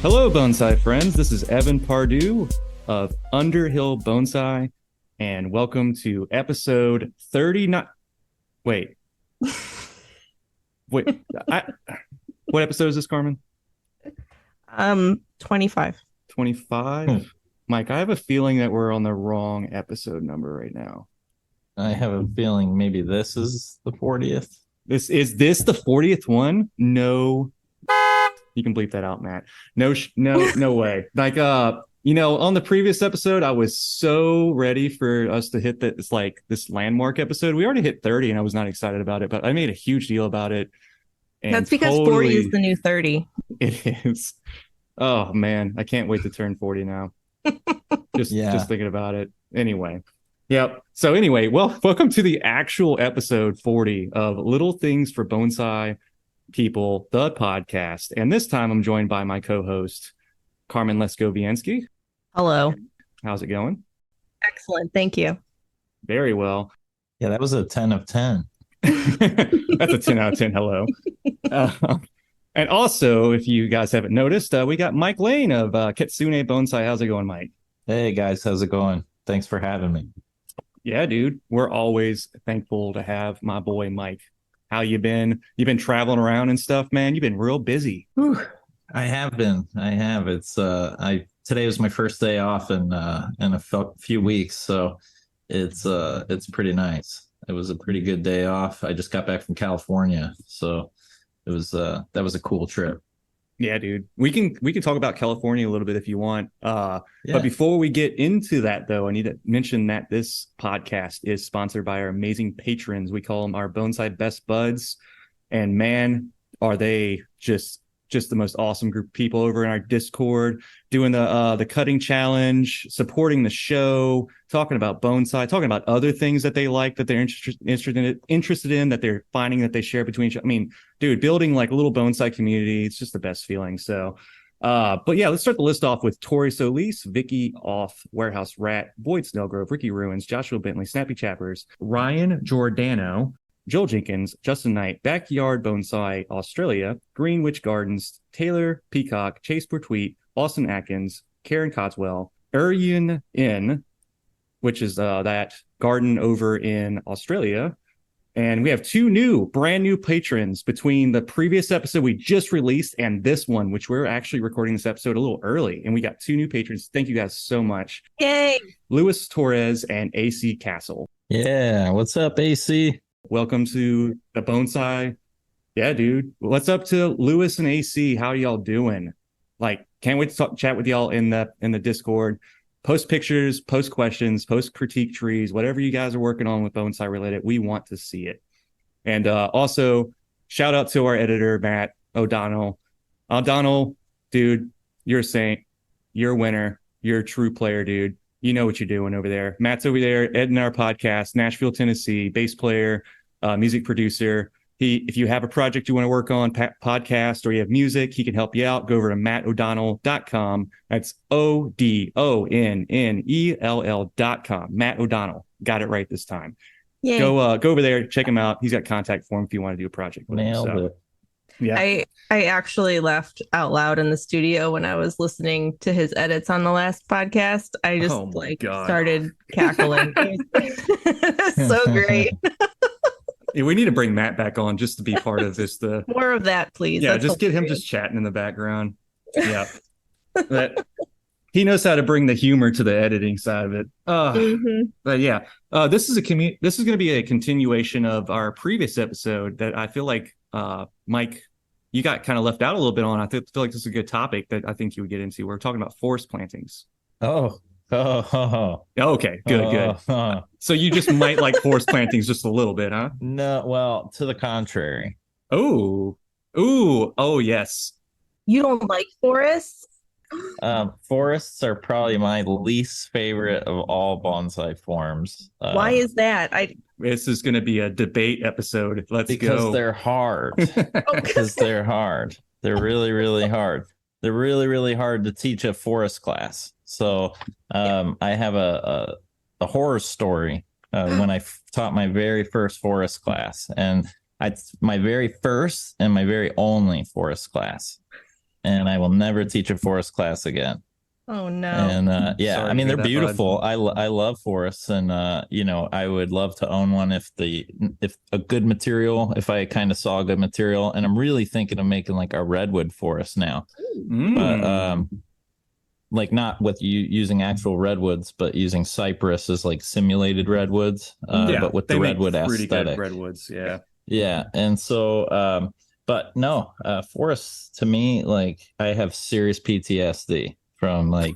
Hello, bonsai friends. This is Evan Pardue of Underhill Bonsai, and welcome to episode 39. Wait. What episode is this, Carmen? 25. 25? Mike, I have a feeling that we're on the wrong episode number right now. I have a feeling maybe this is the 40th. Is this the 40th one? No. You can bleep that out, Matt. No way. Like, on the previous episode, I was so ready for us to hit this landmark episode. We already hit 30 and I was not excited about it, but I made a huge deal about it. And that's because 40 is the new 30. It is. Oh man, I can't wait to turn 40 now. Just thinking about it. Anyway. Yep. So anyway, welcome to the actual episode 40 of Little Things for Bonsai People, the podcast. And this time I'm joined by my co-host, Carmen Leskoviensky. Hello. How's it going? Excellent. Thank you. Very well. Yeah, that was a 10 of 10. That's a 10 out of 10. Hello. And also, if you guys haven't noticed, we got Mike Lane of Kitsune Bonsai. How's it going, Mike? Hey, guys. How's it going? Thanks for having me. Yeah, dude. We're always thankful to have my boy, Mike. How you been? You've been traveling around and stuff, man. You've been real busy. Whew. I have been. It's today was my first day off in a few weeks, so it's pretty nice. It was a pretty good day off. I just got back from California, so it was that was a cool trip. Yeah, dude. We can talk about California a little bit if you want. Yeah. But before we get into that, though, I need to mention that this podcast is sponsored by our amazing patrons. We call them our Bonsai Best Buds. And man, are they just the most awesome group of people over in our Discord, doing the cutting challenge, supporting the show, talking about bonsai, talking about other things that they like, that they're interested in, that they're finding that they share between each other. I mean, dude, building like a little bonsai community, it's just the best feeling. So, but yeah, let's start the list off with Tori Solis, Vicky Off, Warehouse Rat, Boyd Snellgrove, Ricky Ruins, Joshua Bentley, Snappy Chappers, Ryan Giordano, Joel Jenkins, Justin Knight, Backyard Bonsai Australia, Greenwich Gardens, Taylor Peacock, Chase Pertweet, Austin Atkins, Karen Cotswell, Urian Inn, which is that garden over in Australia. And we have two brand new patrons between the previous episode we just released and this one, which we're actually recording this episode a little early. And we got two new patrons. Thank you guys so much. Yay! Louis Torres and AC Castle. Yeah, what's up, AC? Welcome to the Bonsai. Yeah, dude. What's up to Lewis and AC? How y'all doing? Like, can't wait to chat with y'all in the Discord. Post pictures, post questions, post critique trees, whatever you guys are working on with bonsai related, we want to see it. And also, shout out to our editor, Matt O'Donnell. O'Donnell, dude, you're a saint. You're a winner. You're a true player, dude. You know what you're doing over there. Matt's over there editing our podcast, Nashville, Tennessee, bass player, music producer. If you have a project you want to work on, podcast, or you have music, he can help you out. Go over to mattodonnell.com. That's ODONNELL.com. Matt O'Donnell. Got it right this time. Yay. Go over there, check him out. He's got contact for him if you want to do a project with him. Nailed it. Yeah. I actually laughed out loud in the studio when I was listening to his edits on the last podcast. I just started cackling. It was so great. Yeah, we need to bring Matt back on just to be part of this. More of that, please. Yeah, That's just get him just chatting in the background. Yeah. He knows how to bring the humor to the editing side of it. But yeah, this is going to be a continuation of our previous episode that I feel like Mike, you got kind of left out a little bit on. I feel like this is a good topic that I think you would get into. We're talking about forest plantings. Okay, good. So you just might like forest plantings just a little bit, huh? No, well, to the contrary. Oh, yes. You don't like forests? Forests are probably my least favorite of all bonsai forms. Why is that? This is going to be a debate episode. Because they're hard. Because they're hard. They're really, really hard. They're really, really hard to teach a forest class. So I have a horror story when I taught my very first forest class, and my very first and my very only forest class. and I will never teach a forest class again. Oh no. And yeah, Sorry I mean, to they're hear that, beautiful. bud. I love forests, and you know, I would love to own one if a good material, if I kind of saw a good material. And I'm really thinking of making like a redwood forest now. But like not with you using actual redwoods, but using cypress as like simulated redwoods. But with the redwood pretty aesthetic. good redwoods, yeah. Yeah, and so but no, forests to me, like I have serious PTSD from like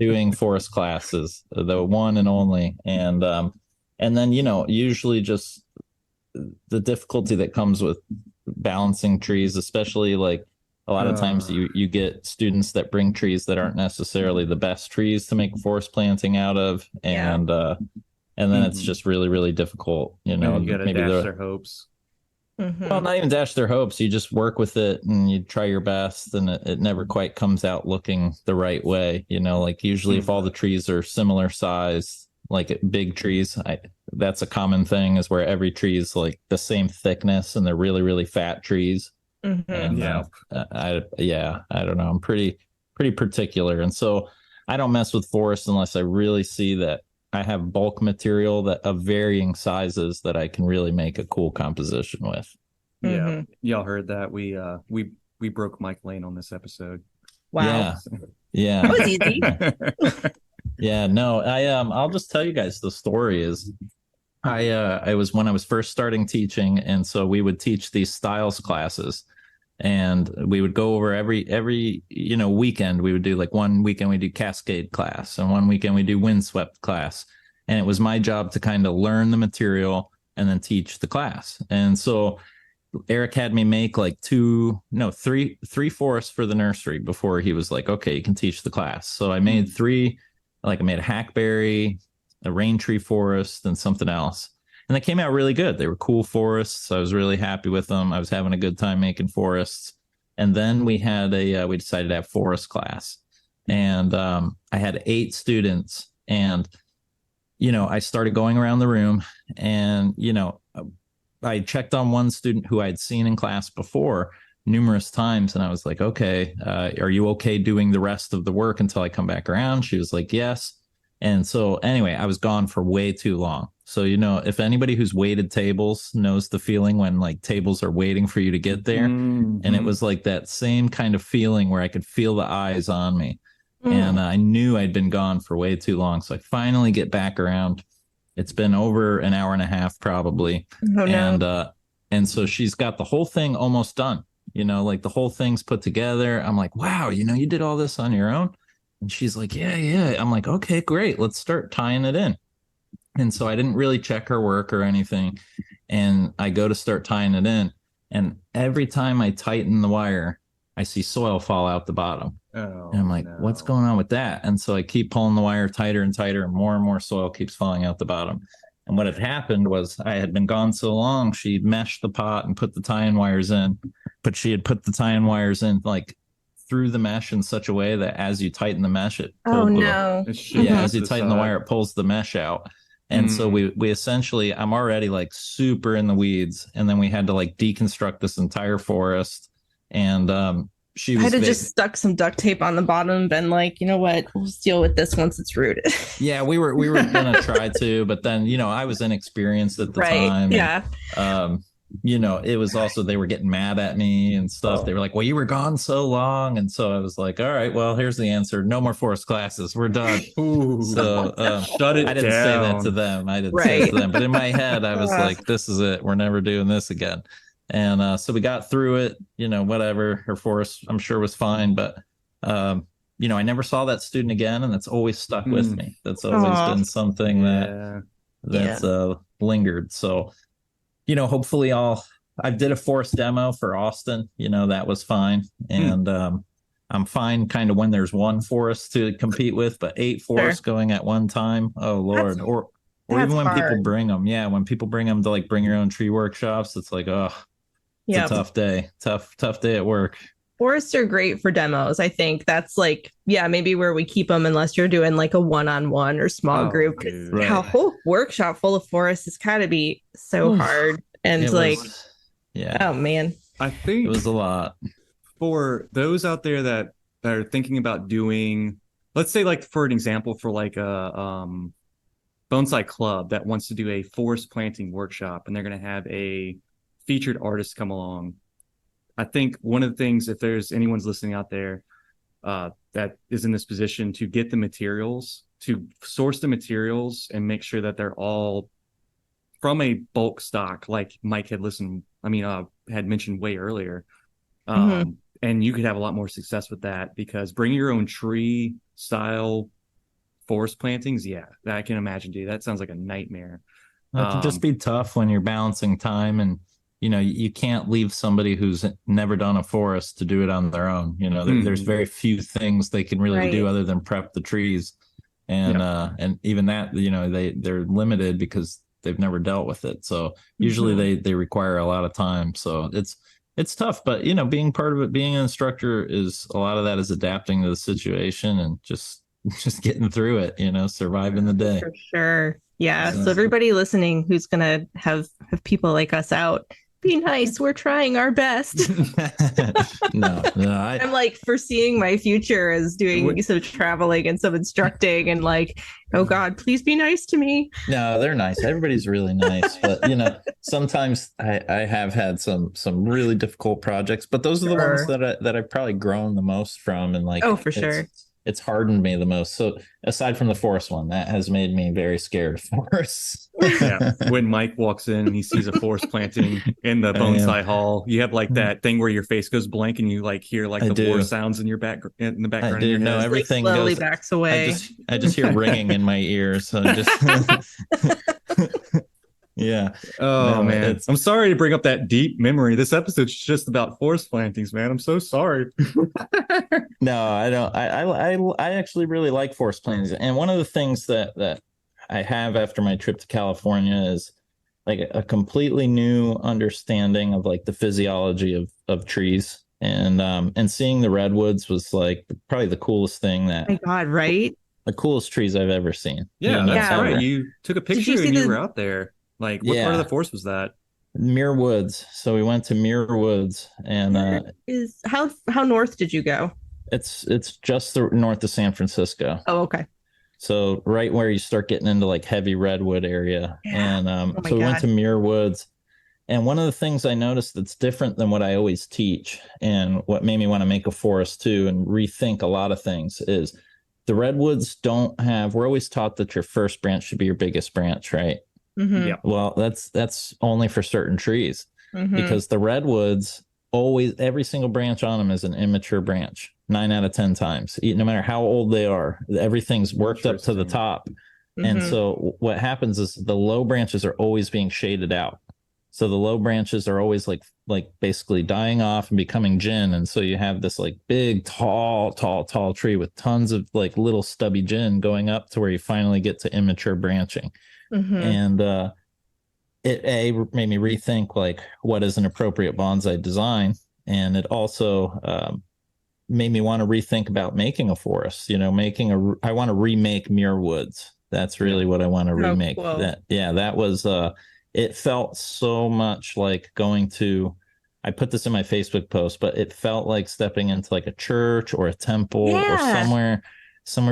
doing forest classes, the one and only. And then, you know, usually just the difficulty that comes with balancing trees, especially like a lot of times you get students that bring trees that aren't necessarily the best trees to make forest planting out of, and then it's just really, really difficult, you know. You gotta maybe dash their hopes. Well, not even dash their hopes. You just work with it and you try your best, and it never quite comes out looking the right way. You know, like usually if all the trees are similar size, like big trees, that's a common thing, is where every tree is like the same thickness and they're really, really fat trees. And I don't know. I'm pretty particular. And so I don't mess with forests unless I really see that I have bulk material that of varying sizes that I can really make a cool composition with. Yeah. Y'all heard that. We broke Mike Lane on this episode. Wow. Yeah. That was easy. Yeah, no, I'll just tell you guys the story is I was when I was first starting teaching, and so we would teach these styles classes, and we would go over every you know weekend. We would do like one weekend we do Cascade class, and one weekend we do Windswept class, and it was my job to kind of learn the material and then teach the class. And so Eric had me make like three forests for the nursery before he was like, okay, you can teach the class. So I made three, like I made a hackberry, a rain tree forest, and something else. And they came out really good. They were cool forests. I was really happy with them. I was having a good time making forests. And then we had we decided to have forest class. And I had 8 students. And, you know, I started going around the room, and, you know, I checked on one student who I'd seen in class before numerous times. And I was like, okay, are you okay doing the rest of the work until I come back around? She was like, yes. And so anyway, I was gone for way too long. So, you know, if anybody who's waited tables knows the feeling when like tables are waiting for you to get there. And it was like that same kind of feeling where I could feel the eyes on me. And I knew I'd been gone for way too long. So I finally get back around. It's been over an hour and a half probably. Oh, no. And so she's got the whole thing almost done. You know, like the whole thing's put together. I'm like, wow, you know, you did all this on your own? And she's like, yeah. I'm like, okay, great. Let's start tying it in. And so I didn't really check her work or anything. And I go to start tying it in. And every time I tighten the wire, I see soil fall out the bottom. And I'm like, what's going on with that? And so I keep pulling the wire tighter and tighter, and more soil keeps falling out the bottom. And what had happened was I had been gone so long, she meshed the pot and put the tie-in wires in, but she had put the tie-in wires in like through the mesh in such a way that as you tighten the mesh, it pulled as you tighten the wire, it pulls the mesh out. And so we essentially, I'm already like super in the weeds, and then we had to like deconstruct this entire forest. And I had to just stuck some duct tape on the bottom and been like, you know what, we'll just deal with this once it's rooted. Yeah, we were gonna try to, but then, you know, I was inexperienced at the time. Yeah. And, you know, it was also, they were getting mad at me and stuff. They were like, well, you were gone so long. And so I was like, all right, well, here's the answer. No more forest classes. We're done. So shut it down. I didn't say that to them. I didn't say it to them. But in my head, I was like, this is it. We're never doing this again. And so we got through it, you know, whatever. Her forest, I'm sure, was fine. But, you know, I never saw that student again. And that's always stuck with me. That's always been something that's lingered. So, you know, hopefully I did a forest demo for Austin. You know, that was fine. And I'm fine kind of when there's one forest to compete with, but 8 forests going at one time. Oh, Lord. Or even when people bring them. Yeah, when people bring them to like bring your own tree workshops, it's like, oh, it's a tough day. Tough day at work. Forests are great for demos. I think that's like, maybe where we keep them unless you're doing like a one-on-one or small group. Right. A whole workshop full of forests has got to be so hard. And oh man, I think it was a lot. For those out there that are thinking about doing, let's say like for an example, for like a bonsai club that wants to do a forest planting workshop and they're going to have a featured artist come along. I think one of the things, if there's anyone's listening out there that is in this position, to get the materials, to source the materials and make sure that they're all from a bulk stock, like Mike had had mentioned way earlier. And you could have a lot more success with that, because bring your own tree style forest plantings. Yeah, I can imagine, dude. That sounds like a nightmare. It can just be tough when you're balancing time, and you can't leave somebody who's never done a forest to do it on their own. There's very few things they can really do other than prep the trees, and even that, they're limited because they've never dealt with it. So usually they require a lot of time. So it's tough, but being part of it, being an instructor, is a lot of that is adapting to the situation and just getting through it, surviving the day. For sure. Yeah. So everybody listening who's gonna have people like us out, be nice. We're trying our best. No, I'm like foreseeing my future as doing some traveling and some instructing, and like, oh God, please be nice to me. No, they're nice. Everybody's really nice, but sometimes I have had some really difficult projects, but those are the ones that I've probably grown the most from, and like, oh, for sure. It's hardened me the most. So aside from the forest one, that has made me very scared of forests. Yeah. When Mike walks in and he sees a forest planting in the bonsai hall, you have like that thing where your face goes blank and you like hear like the war sounds in your in the background. I do. No, everything like slowly backs away. I just hear ringing in my ears. So yeah. Oh man, I'm sorry to bring up that deep memory. This episode's just about forest plantings, man. I'm so sorry. No, I don't. I actually really like forest plantings, and one of the things that I have after my trip to California is like a completely new understanding of like the physiology of trees, and seeing the redwoods was like probably the coolest thing that. Oh my God, right? The coolest trees I've ever seen. Yeah, that's right. You took a picture and you were out there. Like, what part of the forest was that? Muir Woods. So we went to Muir Woods, and how north did you go? It's just north of San Francisco. Oh, okay. So right where you start getting into like heavy redwood area, and so we went to Muir Woods, and one of the things I noticed that's different than what I always teach, and what made me want to make a forest too, and rethink a lot of things, is the redwoods don't have. We're always taught that your first branch should be your biggest branch, right? Yeah. Well, that's only for certain trees, because the redwoods always, every single branch on them is an immature branch 9 out of 10 times, no matter how old they are. Everything's worked up to the top. And so what happens is the low branches are always being shaded out. So the low branches are always like basically dying off and becoming gin. And so you have this like big, tall tree with tons of like little stubby gin going up to where you finally get to immature branching. And it made me rethink like what is an appropriate bonsai design, and it also made me want to rethink about making a forest. I want to remake Muir Woods. That's really what I want to remake. Cool. That was it felt so much like going to. I put this in my Facebook post, but it felt like stepping into like a church or a temple or somewhere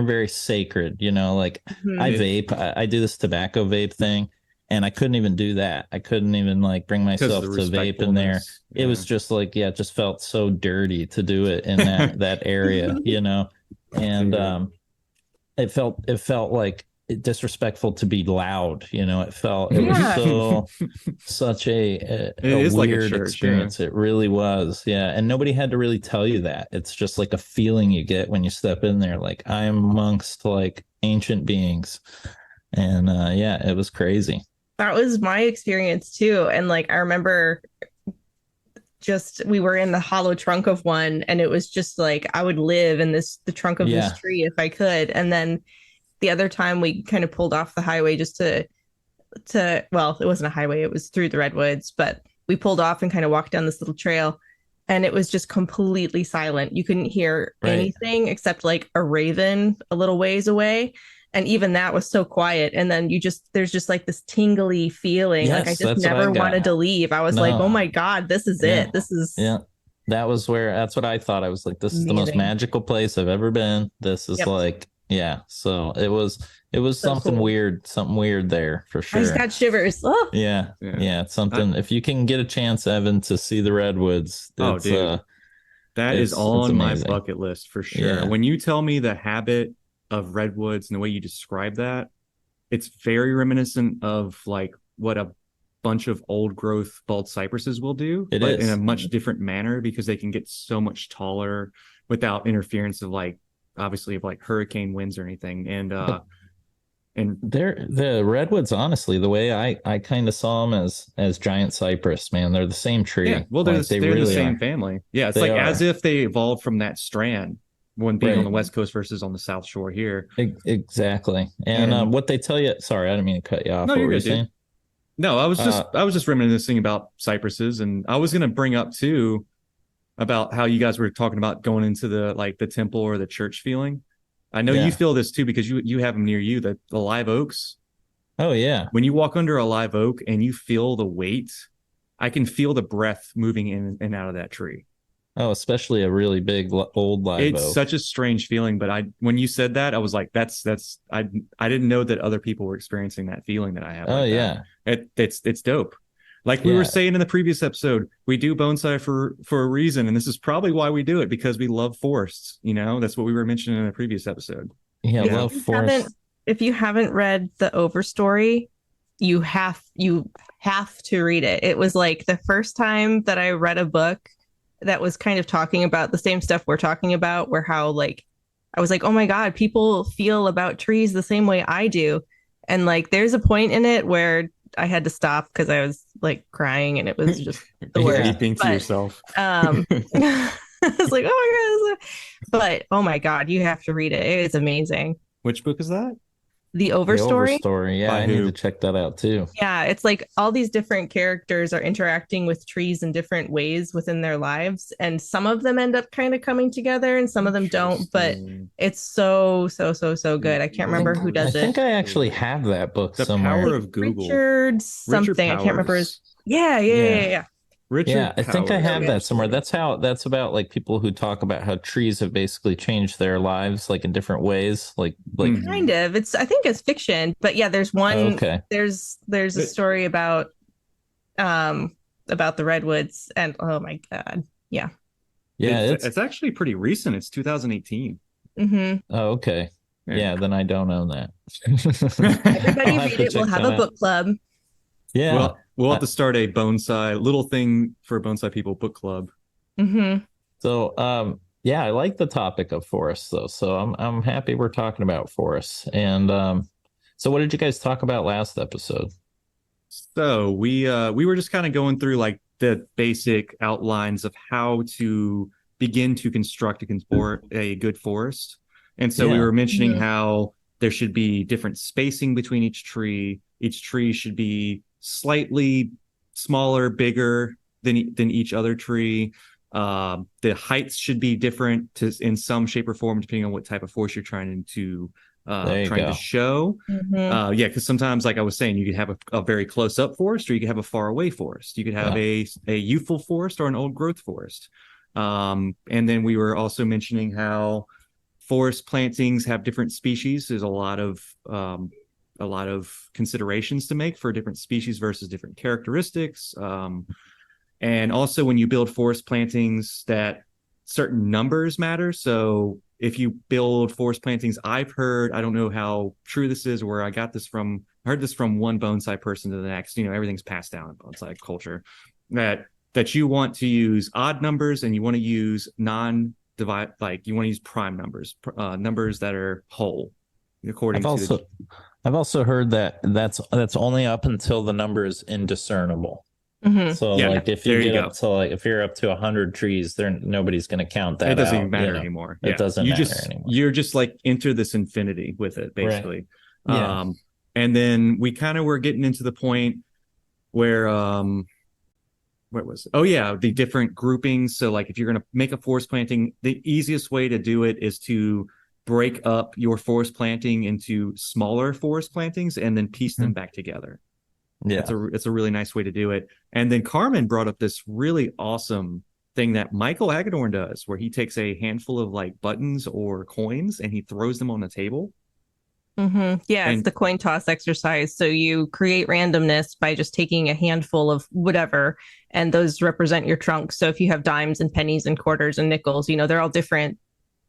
very sacred, like I vape, I do this tobacco vape thing, and I couldn't even do that. I couldn't even like bring myself to vape in there. Yeah. It was just like, it just felt so dirty to do it in that area, and it felt like disrespectful to be loud. It was so such a weird like a church, experience. It really was. Yeah. And nobody had to really tell you that. It's just like a feeling you get when you step in there, like I'm amongst like ancient beings. And it was crazy. That was my experience too. And like I remember we were in the hollow trunk of one, and it was just like I would live in the trunk of this tree if I could. And then the other time we kind of pulled off the highway just to well, it wasn't a highway, it was through the redwoods, but we pulled off and kind of walked down this little trail, and it was just completely silent. You couldn't hear anything except like a raven a little ways away. And even that was so quiet. And then there's just like this tingly feeling. Like I just never wanted to leave. I was like, oh my God, this is it. This is That's what I thought. I was like, this is the most Amazing. magical place I've ever been. This is Yep. like, yeah. So it was So something cool. weird there for I just sure. got shivers. Oh, Yeah. Yeah. Yeah. It's something, if you can get a chance, Evan, to see the redwoods, Oh, dude. That is it's on my amazing. bucket list for sure. Yeah. When you tell me the habit of redwoods and the way you describe that, it's very reminiscent of like what a bunch of old growth bald cypresses will do, It but in is. a much different manner because they can get so much taller without interference of like obviously of like hurricane winds or anything. And The redwoods, honestly, the way I kind of saw them as giant cypress, man, they're the same tree. yeah, well Like they they're the really same are. family. Yeah, it's They like as are. if they evolved from that strand when being on the Right. west coast versus on the south shore here. Exactly. And And what they tell you, sorry, I didn't mean to cut you off. no, What you're were you good, dude. saying? No, Uh, I was just reminiscing about cypresses, and I was gonna bring up too about how you guys were talking about going into the like the temple or the church feeling. I know you yeah. feel this too because you have them near you, the live oaks. Oh yeah. When you walk under a live oak and you feel the weight, I can feel the breath moving in and out of that tree. Oh, especially a really big old live It's oak. such a strange feeling, but I when you said that, I was like, that's I didn't know that other people were experiencing that feeling that I have Oh like yeah. that. It's dope. Like we were Yeah. saying in the previous episode, we do bonsai for a reason, and this is probably why we do it because we love forests. You know, that's what we were mentioning in the previous episode. Yeah. You know, Love if you forest. haven't, if you haven't read the Overstory, you have to read it. It was like the first time that I read a book that was kind of talking about the same stuff we're talking about, where how like I was like, oh my God, people feel about trees the same way I do. And like there's a point in it where I had to stop because I was like crying and it was just the Yeah. worst. weeping to But, yourself. I was like, oh my God. But oh my God, you have to read it. It is amazing. Which book is that? The The Overstory. Overstory. Yeah, By I need who? to check that out too. Yeah, it's like all these different characters are interacting with trees in different ways within their lives. And some of them end up kind of coming together and some of them don't. But Interesting. it's so good. I can't remember who I does think it. I actually have that book The somewhere. Power of Google. Richard something. I can't remember his. Powers. Yeah. Richard Yeah, I think I Powers. have that somewhere. That's about like people who talk about how trees have basically changed their lives like in different ways. Like Mhm. Kind of. I think it's fiction, but yeah, there's one. okay. There's a It- story about the redwoods, and oh my God, yeah. Yeah, it's actually pretty recent. It's 2018. Mm-hmm. oh, okay. Yeah, then I don't own that. Everybody I'll have read to it. We'll check have that a out. book club. Yeah. Well, we'll have to start a bonsai little thing for bonsai people book club. Mm-hmm. So yeah, I like the topic of forests though. So I'm happy we're talking about forests. And so what did you guys talk about last episode? So we were just kind of going through like the basic outlines of how to begin to construct a good forest. And so we Yeah. were mentioning Mhm. how there should be different spacing between each tree. Each tree should be slightly smaller, bigger than each other tree. The heights should be different in some shape or form, depending on what type of forest you're trying to There you trying go. to show. Mm-hmm. Yeah, because sometimes, like I was saying, you could have a very close up forest, or you could have a far away forest. You could have a youthful forest or an old growth forest. And then we were also mentioning how forest plantings have different species. There's a lot of considerations to make for different species versus different characteristics. And also when you build forest plantings, that certain numbers matter. So if you build forest plantings, I've heard, I don't know how true this is or where I got this from. I heard this from one bonsai person to the next. You know, everything's passed down in bonsai culture. That you want to use odd numbers and you want to use non-divide, like you want to use prime numbers, numbers that are whole, according I've also heard that that's only up until the number is indiscernible. Mm-hmm. So Yeah, like if there you you get go. up to like if you're up to 100 trees, there nobody's going to count that. It doesn't out, even matter you know? anymore. It Yeah. doesn't you matter just anymore. you're just like enter this infinity with it, basically. Yeah. And then we kind of were getting into the point where where was it? Oh yeah, the different groupings. So like if you're going to make a forest planting, the easiest way to do it is to break up your forest planting into smaller forest plantings and then piece them back together. Yeah. It's a really nice way to do it. And then Carmen brought up this really awesome thing that Michael Hagedorn does, where he takes a handful of like buttons or coins and he throws them on the table. Yeah, it's And the coin toss exercise. So you create randomness by just taking a handful of whatever, and those represent your trunk. So if you have dimes and pennies and quarters and nickels, they're all different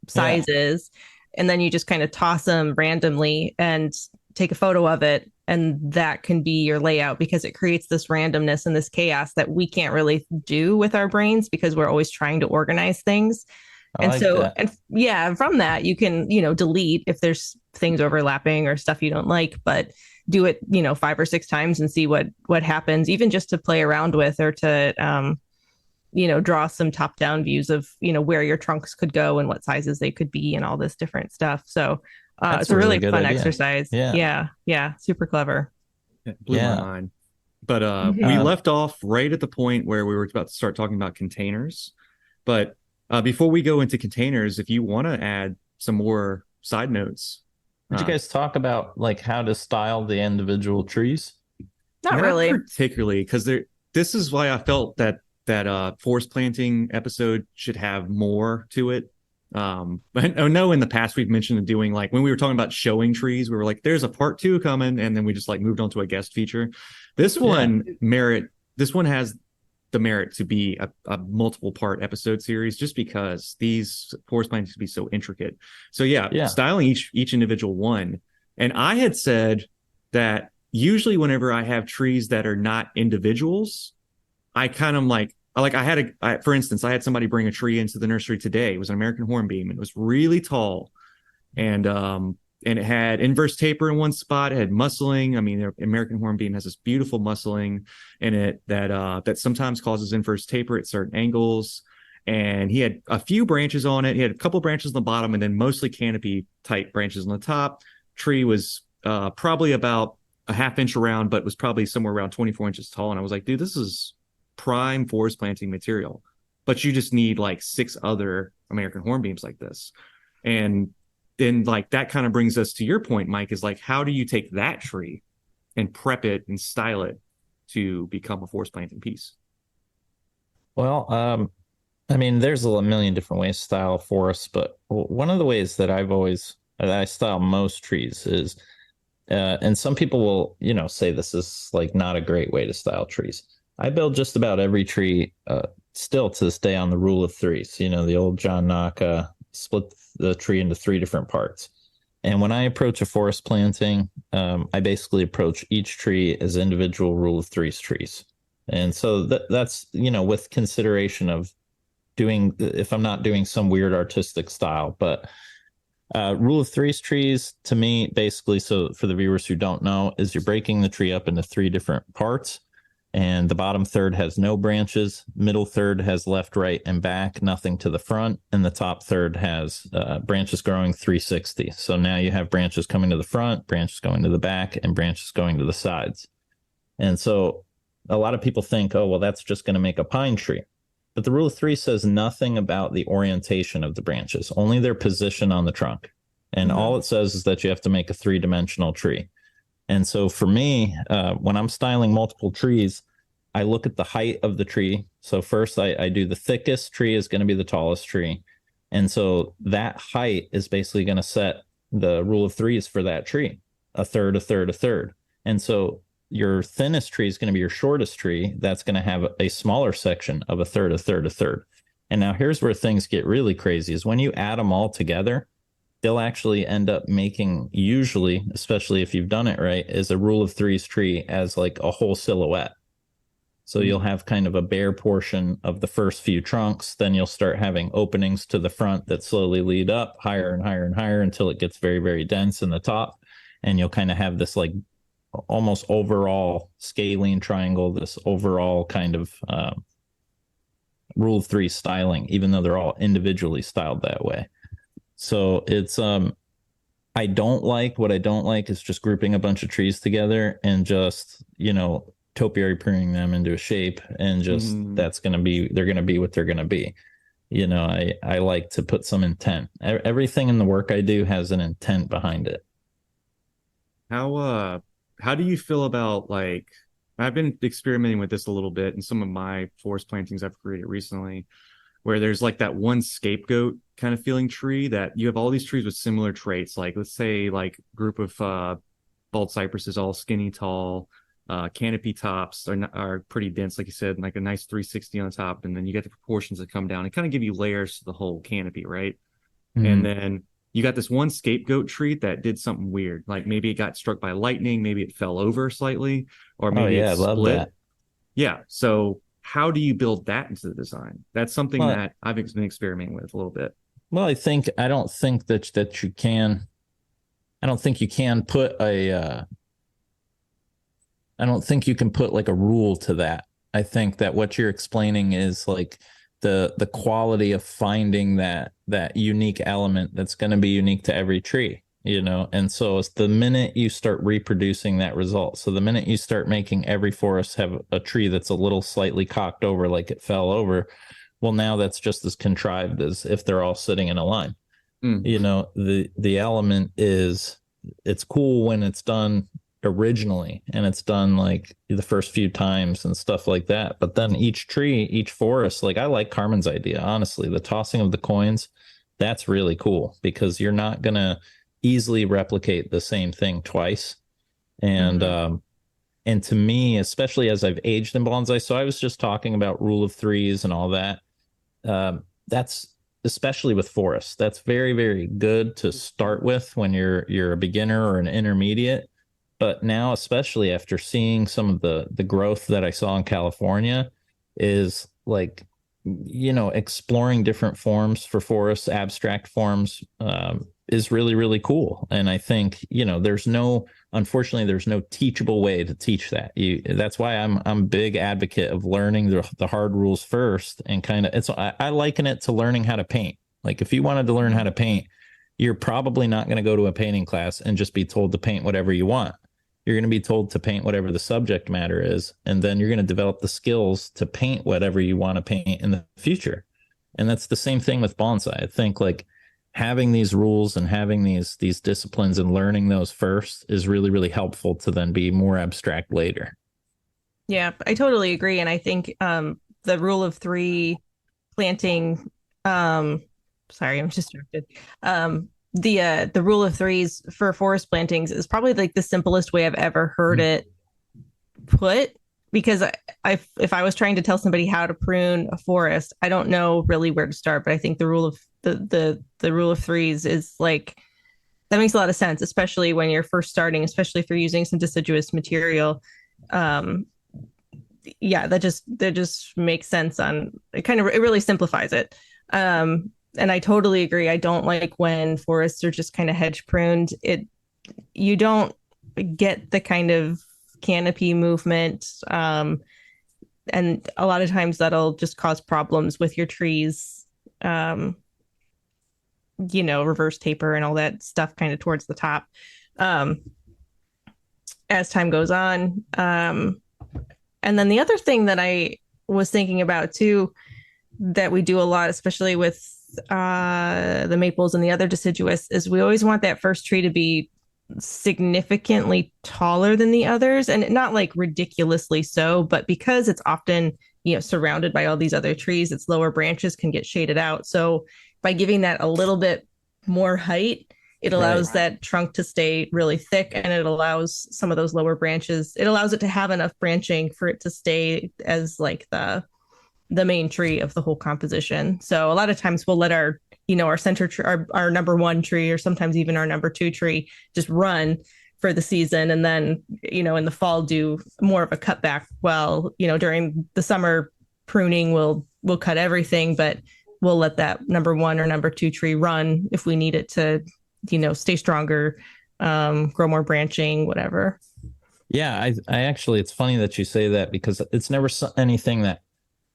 sizes. And then you just kind of toss them randomly and take a photo of it. And that can be your layout because it creates this randomness and this chaos that we can't really do with our brains because we're always trying to organize things. And like so, that. and yeah, from that, you can, delete if there's things overlapping or stuff you don't like, but do it, 5 or 6 times and see what happens, even just to play around with or to, draw some top down views of, where your trunks could go and what sizes they could be and all this different stuff. So it's a really good fun idea. exercise. Yeah. Yeah. Super clever. it blew my mind. But we left off right at the point where we were about to start talking about containers. But before we go into containers, if you want to add some more side notes. Did you guys talk about like how to style the individual trees? Not really. Particularly, because this is why I felt that forest planting episode should have more to it. But I know in the past we've mentioned doing like when we were talking about showing trees, we were like, there's a part 2 coming, and then we just like moved on to a guest feature. This one has the merit to be a multiple part episode series just because these forest plantings can be so intricate. So styling each individual one. And I had said that usually whenever I have trees that are not individuals, I kind of for instance, I had somebody bring a tree into the nursery today. It was an American hornbeam, and it was really tall. And it had inverse taper in one spot. It had muscling. I mean, the American hornbeam has this beautiful muscling in it that sometimes causes inverse taper at certain angles. And he had a few branches on it. He had a couple branches on the bottom, and then mostly canopy type branches on the top. Tree was probably about a half inch around, but was probably somewhere around 24 inches tall. And I was like, dude, this is prime forest planting material. But you just need like 6 other American hornbeams like this. And then like that kind of brings us to your point, Mike, is like, how do you take that tree and prep it and style it to become a forest planting piece? Well, I mean, there's a million different ways to style forests, but one of the ways that I style most trees is, and some people will, say this is like not a great way to style trees. I build just about every tree, still to this day on the rule of 3s, the old John Naka split the tree into 3 different parts. And when I approach a forest planting, I basically approach each tree as individual rule of 3s trees. And so that's, with consideration of if I'm not doing some weird artistic style, but rule of 3s trees to me, basically, so for the viewers who don't know, is you're breaking the tree up into 3 different parts. And the bottom third has no branches, middle third has left, right, and back, nothing to the front, and the top third has branches growing 360. So now you have branches coming to the front, branches going to the back, and branches going to the sides. And so a lot of people think, oh, well, that's just going to make a pine tree. But the rule of 3 says nothing about the orientation of the branches, only their position on the trunk. And all it says is that you have to make a 3-dimensional tree. And so for me, when I'm styling multiple trees, I look at the height of the tree. So first I do the thickest tree is going to be the tallest tree. And so that height is basically going to set the rule of 3s for that tree, a third, a third, a third. And so your thinnest tree is going to be your shortest tree. That's going to have a smaller section of a third, a third, a third. And now here's where things get really crazy is when you add them all together, they'll actually end up making, usually, especially if you've done it right, is a rule of 3s tree as like a whole silhouette. So you'll have kind of a bare portion of the first few trunks. Then you'll start having openings to the front that slowly lead up higher and higher and higher until it gets very, very dense in the top. And you'll kind of have this like almost overall scalene triangle, this overall kind of rule of 3 styling, even though they're all individually styled that way. So it's what I don't like is just grouping a bunch of trees together and just, topiary pruning them into a shape and just they're going to be what they're going to be. I like to put some intent. Everything in the work I do has an intent behind it. How do you feel about I've been experimenting with this a little bit in some of my forest plantings I've created recently. where there's like that one scapegoat kind of feeling tree that you have all these trees with similar traits. Like let's say like group of bald cypresses, all skinny, tall, canopy tops are pretty dense, like you said, and like a nice 360 on top, and then you get the proportions that come down and kind of give you layers to the whole canopy, right? And then you got this one scapegoat tree that did something weird, like maybe it got struck by lightning, maybe it fell over slightly, or maybe it split. I love that. Yeah. So how do you build that into the design? That's something that I've been experimenting with a little bit. Well, I don't think that you can. I don't think you can put I don't think you can put like a rule to that. I think that what you're explaining is like the quality of finding that unique element that's going to be unique to every tree, you know? And so it's the minute you start reproducing that result. So the minute you start making every forest have a tree that's a little slightly cocked over, like it fell over, well, now that's just as contrived as if they're all sitting in a line. You know, the element is, it's cool when it's done originally and it's done like the first few times and stuff like that, but then each tree, each forest, like I like Carmen's idea, honestly, the tossing of the coins, that's really cool because you're not gonna easily replicate the same thing twice. And and to me, especially as I've aged in bonsai, so I was just talking about rule of threes and all that, that's especially with forests, that's very, very good to start with when you're a beginner or an intermediate. But now, especially after seeing some of the growth that I saw in California, is like, you know, exploring different forms for forests, abstract forms, is really, really cool. And I think, you know, unfortunately, there's no teachable way to teach that. That's why I'm a big advocate of learning the hard rules first, and kind of, I liken it to learning how to paint. Like if you wanted to learn how to paint, you're probably not going to go to a painting class and just be told to paint whatever you want. You're going to be told to paint whatever the subject matter is, and then you're going to develop the skills to paint whatever you want to paint in the future. And that's the same thing with bonsai. I think like having these rules and having these disciplines and learning those first is really, really helpful to then be more abstract later. Yeah, I totally agree. And I think the rule of three planting, sorry, I'm distracted. The rule of threes for forest plantings is probably like the simplest way I've ever heard it put, because if I was trying to tell somebody how to prune a forest, I don't know really where to start. But I think the rule of the rule of threes is like, that makes a lot of sense, especially when you're first starting, especially if you're using some deciduous material. Yeah, that just makes sense. It really simplifies it. And I totally agree. I don't like when forests are just kind of hedge pruned. You don't get the kind of canopy movement. And a lot of times that'll just cause problems with your trees. You know, reverse taper and all that stuff kind of towards the top. As time goes on. And then the other thing that I was thinking about too, that we do a lot, especially with the maples and the other deciduous, is we always want that first tree to be significantly taller than the others, and not like ridiculously so, but because it's often, you know, surrounded by all these other trees, its lower branches can get shaded out. So by giving that a little bit more height, it allows that trunk to stay really thick, and it allows some of those lower branches, it allows it to have enough branching for it to stay as like the main tree of the whole composition. So a lot of times we'll let our center tree, our number one tree, or sometimes even our number two tree, just run for the season. And then, you know, in the fall do more of a cutback. Well, you know, during the summer pruning, we'll cut everything, but we'll let that number one or number two tree run if we need it to, you know, stay stronger, grow more branching, whatever. Yeah, I actually, it's funny that you say that, because it's never anything that,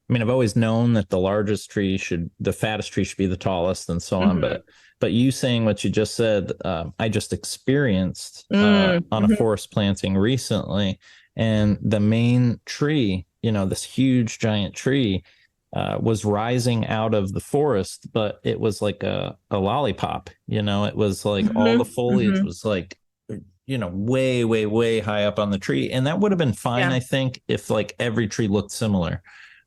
I mean, I've always known that the fattest tree should be the tallest and so on. But you saying what you just said, I just experienced on a forest planting recently, and the main tree, you know, this huge giant tree was rising out of the forest, but it was like a lollipop, you know, it was like all the foliage was like, you know, way, way, way high up on the tree. And that would have been fine, I think, if like every tree looked similar.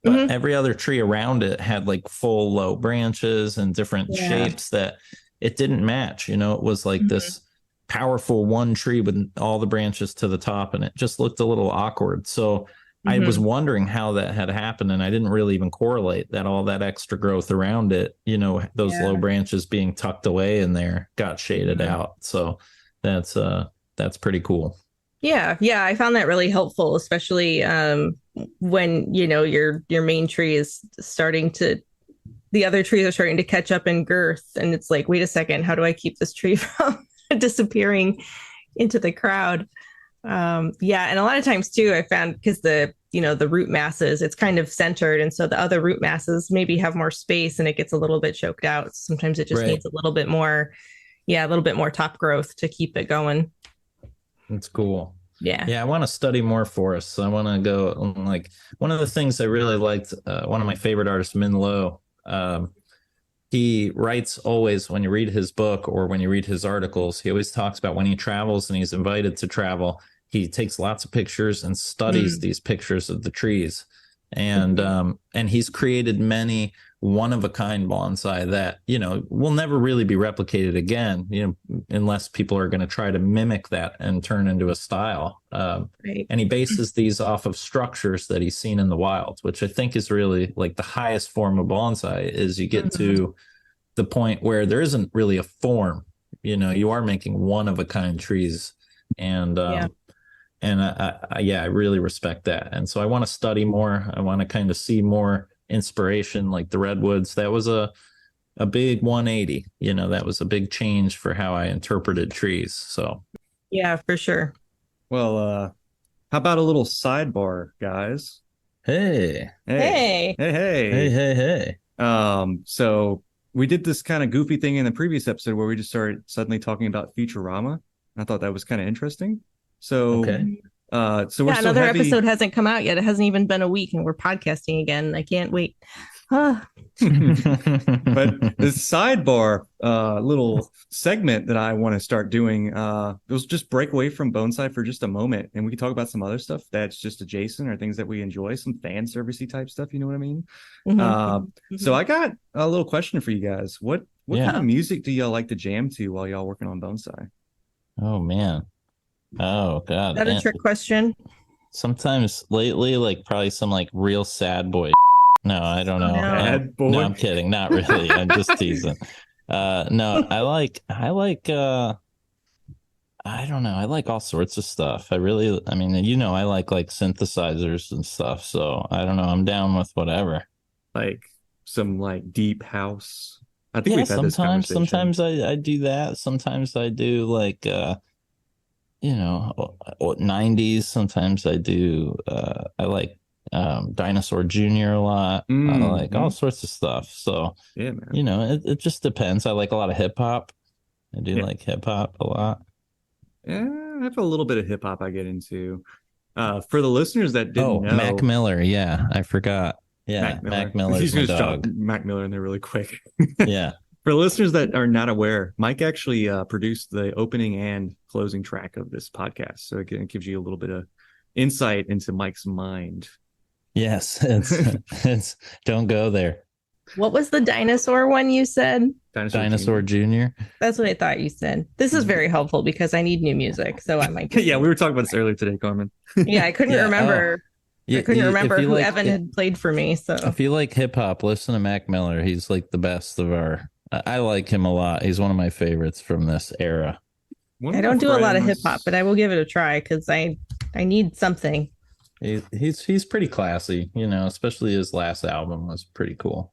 but every other tree around it had like full low branches and different shapes that it didn't match. You know, it was like this powerful one tree with all the branches to the top, and it just looked a little awkward. So I was wondering how that had happened, and I didn't really even correlate that all that extra growth around it, you know, those low branches being tucked away in there got shaded out. So that's pretty cool. Yeah, I found that really helpful, especially when, you know, your main tree is the other trees are starting to catch up in girth, and it's like, wait a second, how do I keep this tree from disappearing into the crowd? And a lot of times too, I found, because the root masses, it's kind of centered, and so the other root masses maybe have more space and it gets a little bit choked out. Sometimes it just needs a little bit more top growth to keep it going. That's cool. Yeah, I want to study more forests. I want to go, like, one of the things I really liked, one of my favorite artists, Min Lo, he writes always, when you read his book or when you read his articles, he always talks about when he travels and he's invited to travel, he takes lots of pictures and studies these pictures of the trees. And he's created many one-of-a-kind bonsai that, you know, will never really be replicated again, you know, unless people are going to try to mimic that and turn into a style. And he bases these off of structures that he's seen in the wild, which I think is really like the highest form of bonsai, is you get to the point where there isn't really a form, you know, you are making one-of-a-kind trees. And I really respect that. And so I want to study more. I want to kind of see more inspiration, like the redwoods. That was a big 180, you know, that was a big change for how I interpreted trees. So yeah, for sure. Well, how about a little sidebar, guys? Hey. So we did this kind of goofy thing in the previous episode where we just started suddenly talking about Futurama. I thought that was kind of interesting. So so we're another episode hasn't come out yet. It hasn't even been a week and we're podcasting again. I can't wait. But this sidebar little segment that I want to start doing, was just break away from bonsai for just a moment, and we can talk about some other stuff that's just adjacent or things that we enjoy, some fan servicey type stuff, you know what I mean? So I got a little question for you guys. What kind of music do y'all like to jam to while y'all working on bonsai? Oh man. Oh god. Is that a trick question? Sometimes lately, like probably some like real sad boy. No, I don't know. No, I'm kidding. Not really. I'm just teasing. No, I like I don't know. I like all sorts of stuff. I mean, you know, I like synthesizers and stuff. So I don't know. I'm down with whatever. Like some like deep house. I think we've had this conversation. Sometimes I do that. Sometimes I do like you know, 90s. Sometimes I do I like Dinosaur Jr. a lot. I like all sorts of stuff. So yeah, man. You know, it just depends. I like a lot of hip hop. I do like hip hop a lot. Yeah, I have a little bit of hip hop I get into. For the listeners that didn't know, Mac Miller. Yeah, I forgot. Yeah, Mac Miller's He's my gonna dog. drop Mac Miller in there really quick. Yeah. For listeners that are not aware, Mike actually produced the opening and closing track of this podcast. So again, it gives you a little bit of insight into Mike's mind. Yes, it's don't go there. What was the dinosaur one you said? Dinosaur Jr. That's what I thought you said. This is very helpful because I need new music, so I might. Yeah, we were talking about this earlier today, Carmen. Yeah, I couldn't remember. I couldn't remember who Evan had played for me. So if you like hip hop, listen to Mac Miller. He's like the best of our. I like him a lot. He's one of my favorites from this era. I don't do a lot of hip hop, but I will give it a try because I need something. He's pretty classy, you know, especially his last album was pretty cool.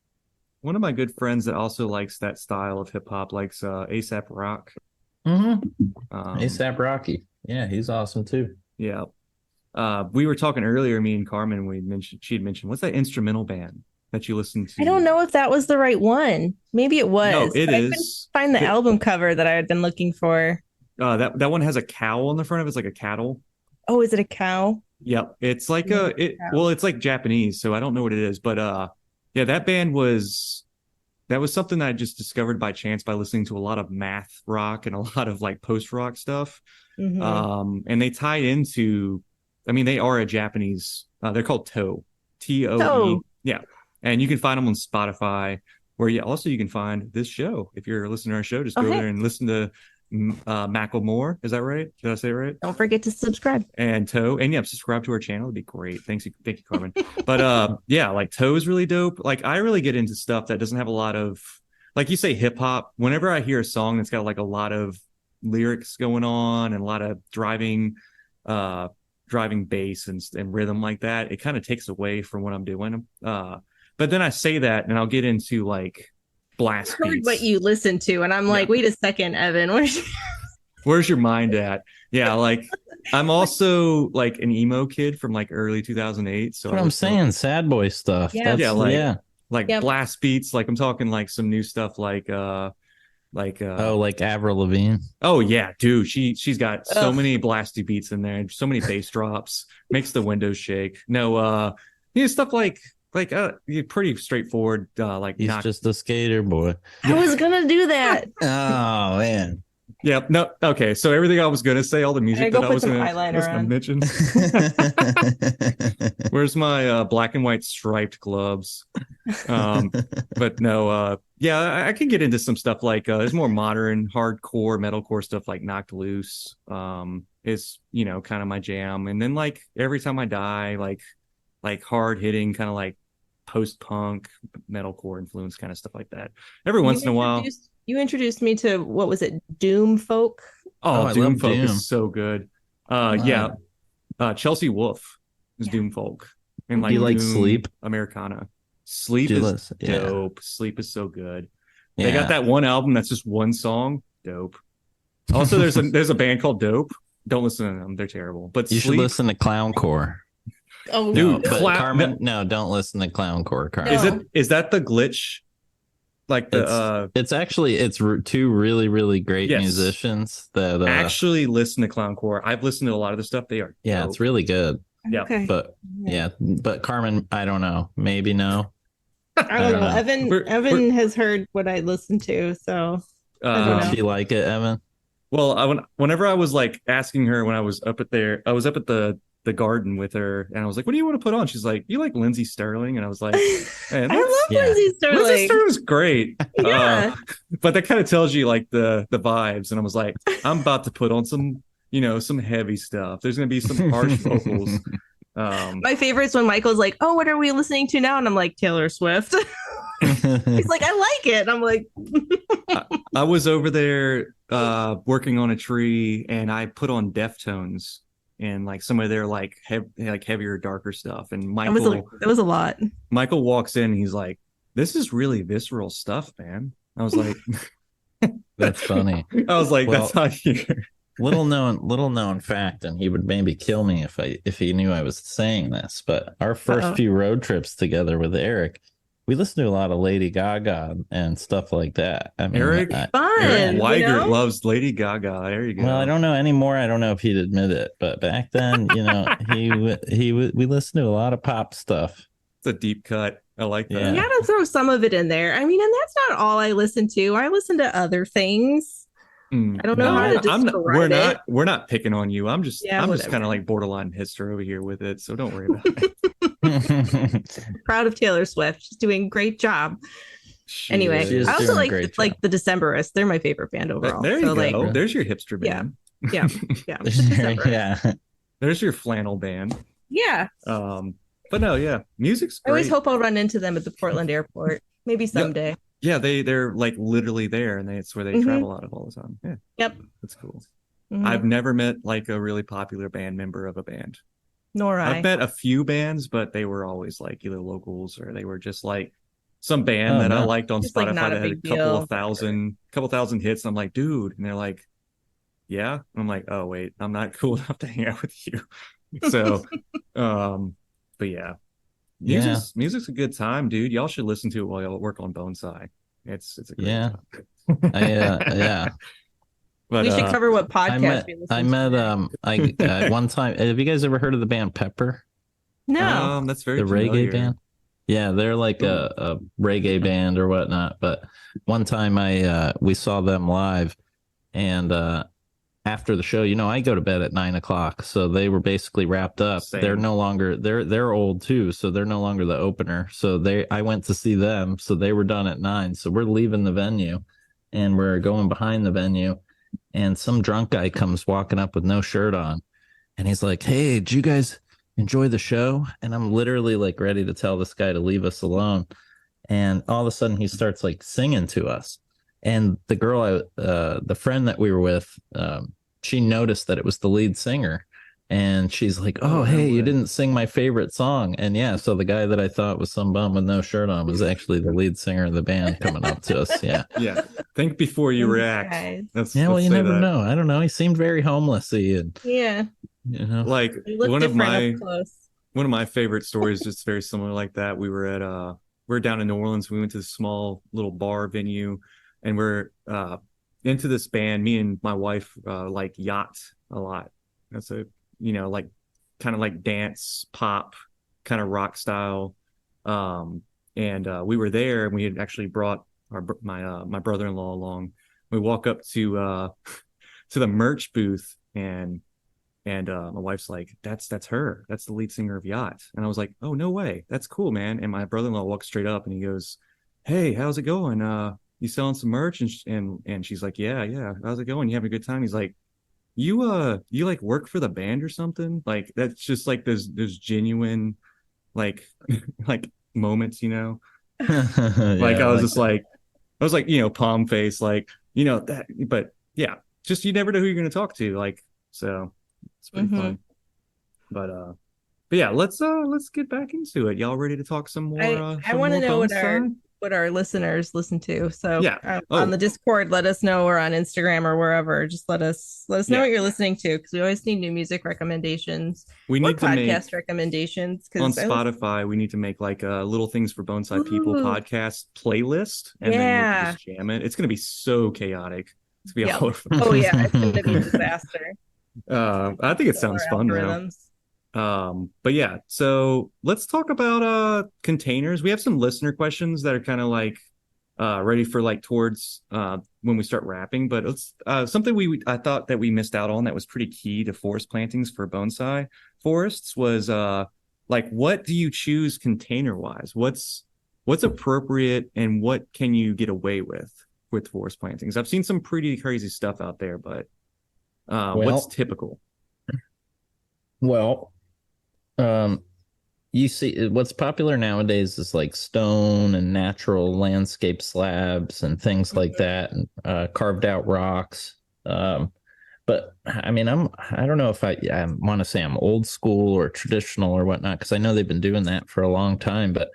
One of my good friends that also likes that style of hip hop likes ASAP Rock. ASAP Rocky. Yeah, he's awesome too. Yeah. We were talking earlier, me and Carmen, she'd mentioned, what's that instrumental band that you listen to? I don't know if that was the right one. Maybe it was. No, it is. I couldn't find the album cover that I had been looking for. That one has a cow on the front of it. It's like a cattle. Oh, is it a cow? Yep. It's like it's like Japanese, so I don't know what it is, but yeah, that was something that I just discovered by chance by listening to a lot of math rock and a lot of like post rock stuff. And they tie into, I mean, they are a Japanese, they're called Toe, TOE. And you can find them on Spotify, where you can find this show. If you're listening to our show, just go there and listen to Macklemore. Is that right? Did I say it right? Don't forget to subscribe. And Toe. And subscribe to our channel. It'd be great. Thank you, Carmen. But like Toe is really dope. Like I really get into stuff that doesn't have a lot of, like you say, hip hop. Whenever I hear a song that's got like a lot of lyrics going on and a lot of driving bass and rhythm like that, it kind of takes away from what I'm doing. But then I say that and I'll get into like blast I heard beats. what you listen to, and I'm like, wait a second, Evan, where's your mind at? Yeah, like I'm also like an emo kid from like early 2008. So that's what I'm saying, sad boy stuff. Yeah. Like blast beats. Like I'm talking like some new stuff like like Avril Lavigne. Oh yeah, dude, she's got so many blasty beats in there, so many bass drops, makes the windows shake. No, stuff like pretty straightforward. Like he's just a skater boy. I was gonna do that. Oh man. Yeah. No. Okay. So everything I was gonna say, all the music that I was gonna mention. Where's my black and white striped gloves? But no. Yeah, I can get into some stuff like there's more modern hardcore metalcore stuff like Knocked Loose. Is kind of my jam, and then like Every Time I Die, like hard hitting kind of like post punk metalcore influence kind of stuff like that. Every once in a while. You introduced me to, what was it, Doom Folk? Oh, Doom Folk is so good. Chelsea Wolfe is Doom Folk. And like, do you like Doom Sleep? Americana. Sleep is dope. Sleep is so good. They got that one album that's just one song. Dope. Also, there's a band called Dope. Don't listen to them. They're terrible. But you should listen to Clowncore. Oh, dude, Carmen, no, don't listen to Clowncore, Carmen. No. Is that the Glitch? Like it's actually two really, really great musicians that actually listen to Clowncore. I've listened to a lot of the stuff. They are dope. It's really good. Yeah, okay. But Carmen, I don't know, maybe no. I don't know. Evan has heard what I listen to, so I don't know. Do you like it, Evan? Well, whenever I was like asking her when I was up at the garden with her, and I was like, what do you want to put on? She's like, you like Lindsey Sterling? And I was like, I love Lindsey Sterling. Lindsey Sterling's great. Yeah. But that kind of tells you like the vibes. And I was like, I'm about to put on some heavy stuff. There's going to be some harsh vocals. My favorite is when Michael's like, oh, what are we listening to now? And I'm like, Taylor Swift. He's like, I like it. And I'm like, I was over there working on a tree, and I put on Deftones and like some of their like heavier, darker stuff. And Michael, it was a lot. Michael walks in and he's like, this is really visceral stuff, man. I was like, that's funny. I was like, that's not here. Little known fact, and he would maybe kill me if he knew I was saying this, but our first few road trips together with Eric, we listened to a lot of Lady Gaga and stuff like that. I mean, Eric Weigert loves Lady Gaga. There you go. Well, I don't know anymore. I don't know if he'd admit it, but back then, we listened to a lot of pop stuff. It's a deep cut. I like that. You gotta throw some of it in there. I mean, and that's not all I listen to. I listen to other things. I don't know how to describe it. We're not picking on you. I'm just kind of like borderline hipster over here with it. So don't worry about it. Proud of Taylor Swift. She's doing a great job. Anyway, I also like the Decemberists. They're my favorite band overall. There you go. There's your hipster band. Yeah. There's your flannel band. Yeah. But no, yeah, music's great. I always hope I'll run into them at the Portland airport. Maybe someday. Yeah, they're like literally there, and it's where they travel out of all the time. Yeah. Yep. That's cool. I've never met like a really popular band member of a band. Nor I've met a few bands, but they were always like either locals or they were just like some band that I liked on Spotify that had a couple thousand hits. And I'm like, dude, and they're like, yeah. And I'm like, oh wait, I'm not cool enough to hang out with you. So, but yeah. Music's a good time, dude. Y'all should listen to it while y'all work on Bonsai. It's a great time. Yeah. But we should cover what podcast we listen to. One time. Have you guys ever heard of the band Pepper? No. That's very the familiar. reggae band. Yeah, they're like a reggae band or whatnot. But one time we saw them live, and after the show, I go to bed at 9 o'clock. So they were basically wrapped up. Same. They're no longer, they're old too. So they're no longer the opener. So I went to see them. So they were done at 9. So we're leaving the venue and we're going behind the venue. And some drunk guy comes walking up with no shirt on. And he's like, "Hey, did you guys enjoy the show?" And I'm literally like ready to tell this guy to leave us alone. And all of a sudden he starts like singing to us. And the girl, the friend that we were with, she noticed that it was the lead singer. And she's like, "Oh, hey, you didn't sing my favorite song." And yeah, so the guy that I thought was some bum with no shirt on was actually the lead singer of the band coming up to us. Yeah. Yeah. Think before you react. Well, you never know. I don't know. He seemed very homelessy. And, yeah. Like one of my favorite stories, just very similar like that. We were down in New Orleans. We went to a small little bar venue. And we're into this band. Me and my wife like yacht a lot. That's like kind of like dance, pop, kind of rock style. And we were there, and we had actually brought my brother-in-law along. We walk up to the merch booth, and my wife's like, "That's her. That's the lead singer of Yacht." And I was like, "Oh, no way. That's cool, man." And my brother-in-law walks straight up, and he goes, "Hey, how's it going? You selling some merch?" And she's like, yeah, how's it going? You having a good time? He's like, you like work for the band or something? Like, that's just like those genuine like like moments, Yeah, I was like palm face, like that. But yeah, just you never know who you're going to talk to, like, so it's pretty fun. But yeah, let's get back into it. Y'all ready to talk some more? I want to know what our listeners listen to. So on the Discord, let us know, or on Instagram or wherever. Just let us know what you're listening to, because we always need new music recommendations. We need to podcast recommendations on Spotify. We need to make like a Little Things for Boneside People podcast playlist, and then we can just jam it. It's gonna be so chaotic. It's gonna be all over. Oh yeah, it's gonna be a disaster. I think it sounds fun though. But yeah, so let's talk about containers. We have some listener questions that are kind of like ready for like towards when we start wrapping, but it's something I thought that we missed out on that was pretty key to forest plantings for bonsai forests was like, what do you choose container wise? What's appropriate, and what can you get away with forest plantings? I've seen some pretty crazy stuff out there, but what's typical? Well, you see what's popular nowadays is like stone and natural landscape slabs and things like that, and carved out rocks. But I mean, I don't know if I want to say I'm old school or traditional or whatnot, because I know they've been doing that for a long time. But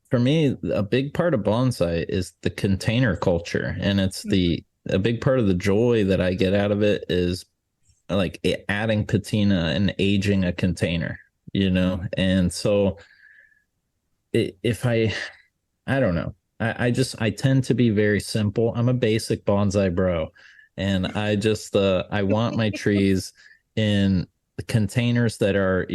for me, a big part of bonsai is the container culture, and it's a big part of the joy that I get out of it is like adding patina and aging a container, and so if I don't know, I tend to be very simple. I'm a basic bonsai bro, and I just I want my trees in containers that are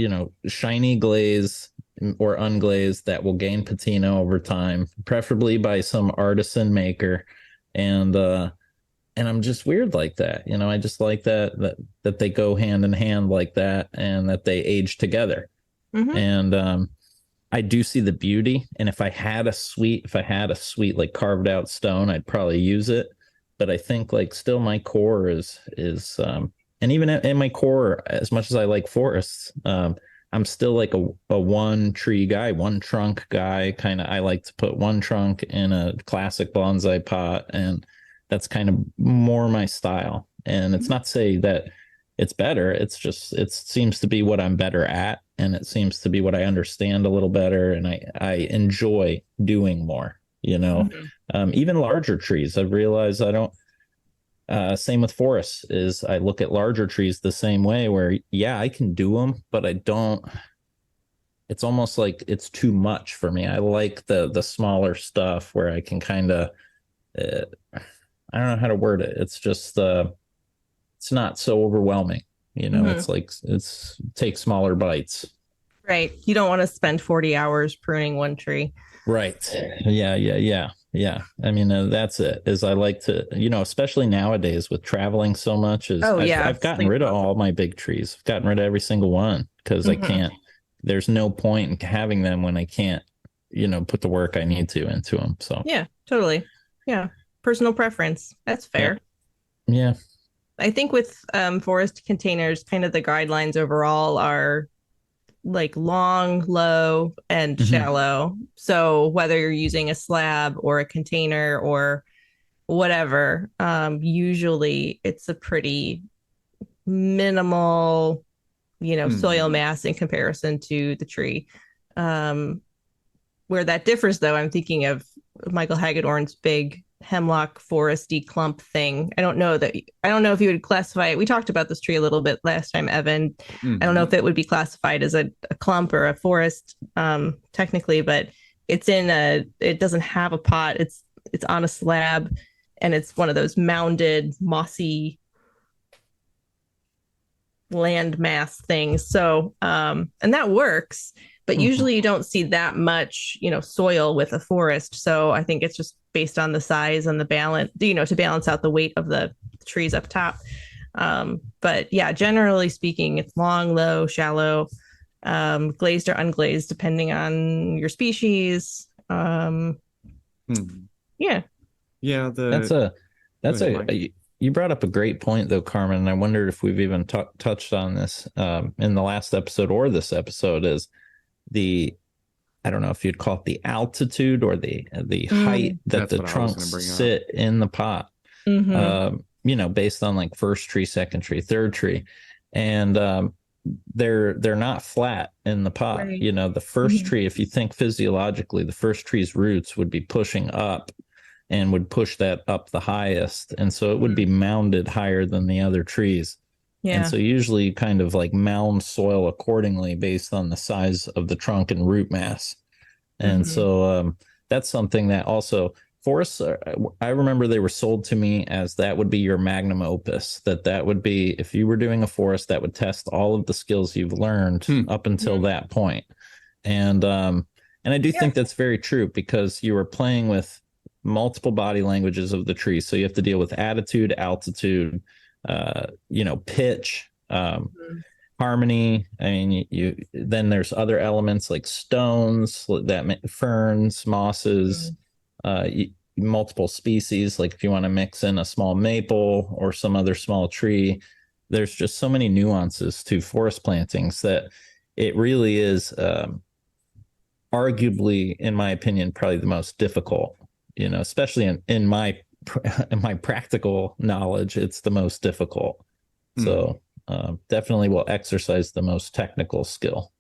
shiny glaze or unglazed, that will gain patina over time, preferably by some artisan maker. And I'm just weird like that. I just like that they go hand in hand like that, and that they age together. And I do see the beauty. And if I had a sweet like carved out stone, I'd probably use it. But I think like still my core is and even in my core, as much as I like forests, I'm still like a one tree guy, one trunk guy. Kind of, I like to put one trunk in a classic bonsai pot, and that's kind of more my style. And it's not to say that it's better. It's just, it seems to be what I'm better at. And it seems to be what I understand a little better. And I enjoy doing more, even larger trees. I've realized I don't, same with forests, is I look at larger trees the same way, where, I can do them, but I don't, it's almost like it's too much for me. I like the smaller stuff where I can kind of, I don't know how to word it. It's just, it's not so overwhelming. It's like, take smaller bites. Right. You don't want to spend 40 hours pruning one tree. Right. Yeah. Yeah. I mean, that's it. Is I like to, especially nowadays with traveling so much, is I've gotten rid of all my big trees. I've gotten rid of every single one because I can't. There's no point in having them when I can't, put the work I need to into them. So yeah, totally. Yeah, personal preference. That's fair. Yeah. I think with forest containers, kind of the guidelines overall are like long, low, and shallow. So whether you're using a slab or a container or whatever, usually it's a pretty minimal, soil mass in comparison to the tree. Where that differs, though, I'm thinking of Michael Hagedorn's big hemlock foresty clump thing. I don't know if you would classify it. We talked about this tree a little bit last time, Evan. I don't know if it would be classified as a clump or a forest technically, but it doesn't have a pot. It's on a slab, and it's one of those mounded, mossy land mass things. So and that works, but usually you don't see that much, soil with a forest. So I think it's just based on the size and the balance, to balance out the weight of the trees up top. But yeah, generally speaking, it's long, low, shallow, glazed or unglazed, depending on your species. Yeah. Yeah. You brought up a great point though, Carmen, and I wondered if we've even touched on this in the last episode or this episode, is I don't know if you'd call it the altitude or the height that the trunks sit in the pot, based on like first tree, second tree, third tree. And they're not flat in the pot. Right. The first tree, if you think physiologically, the first tree's roots would be pushing up and would push that up the highest. And so it would be mounded higher than the other trees. Yeah. And so usually you kind of like mound soil accordingly based on the size of the trunk and root mass. And so that's something that also forests, I remember they were sold to me as that would be your magnum opus, that would be, if you were doing a forest, that would test all of the skills you've learned up until that point. And I do think that's very true, because you are playing with multiple body languages of the tree. So you have to deal with attitude, altitude, pitch, harmony. I mean, then there's other elements like stones, ferns, mosses, multiple species. Like if you want to mix in a small maple or some other small tree, there's just so many nuances to forest plantings that it really is arguably, in my opinion, probably the most difficult. Especially in my practical knowledge, it's the most difficult. So definitely will exercise the most technical skill.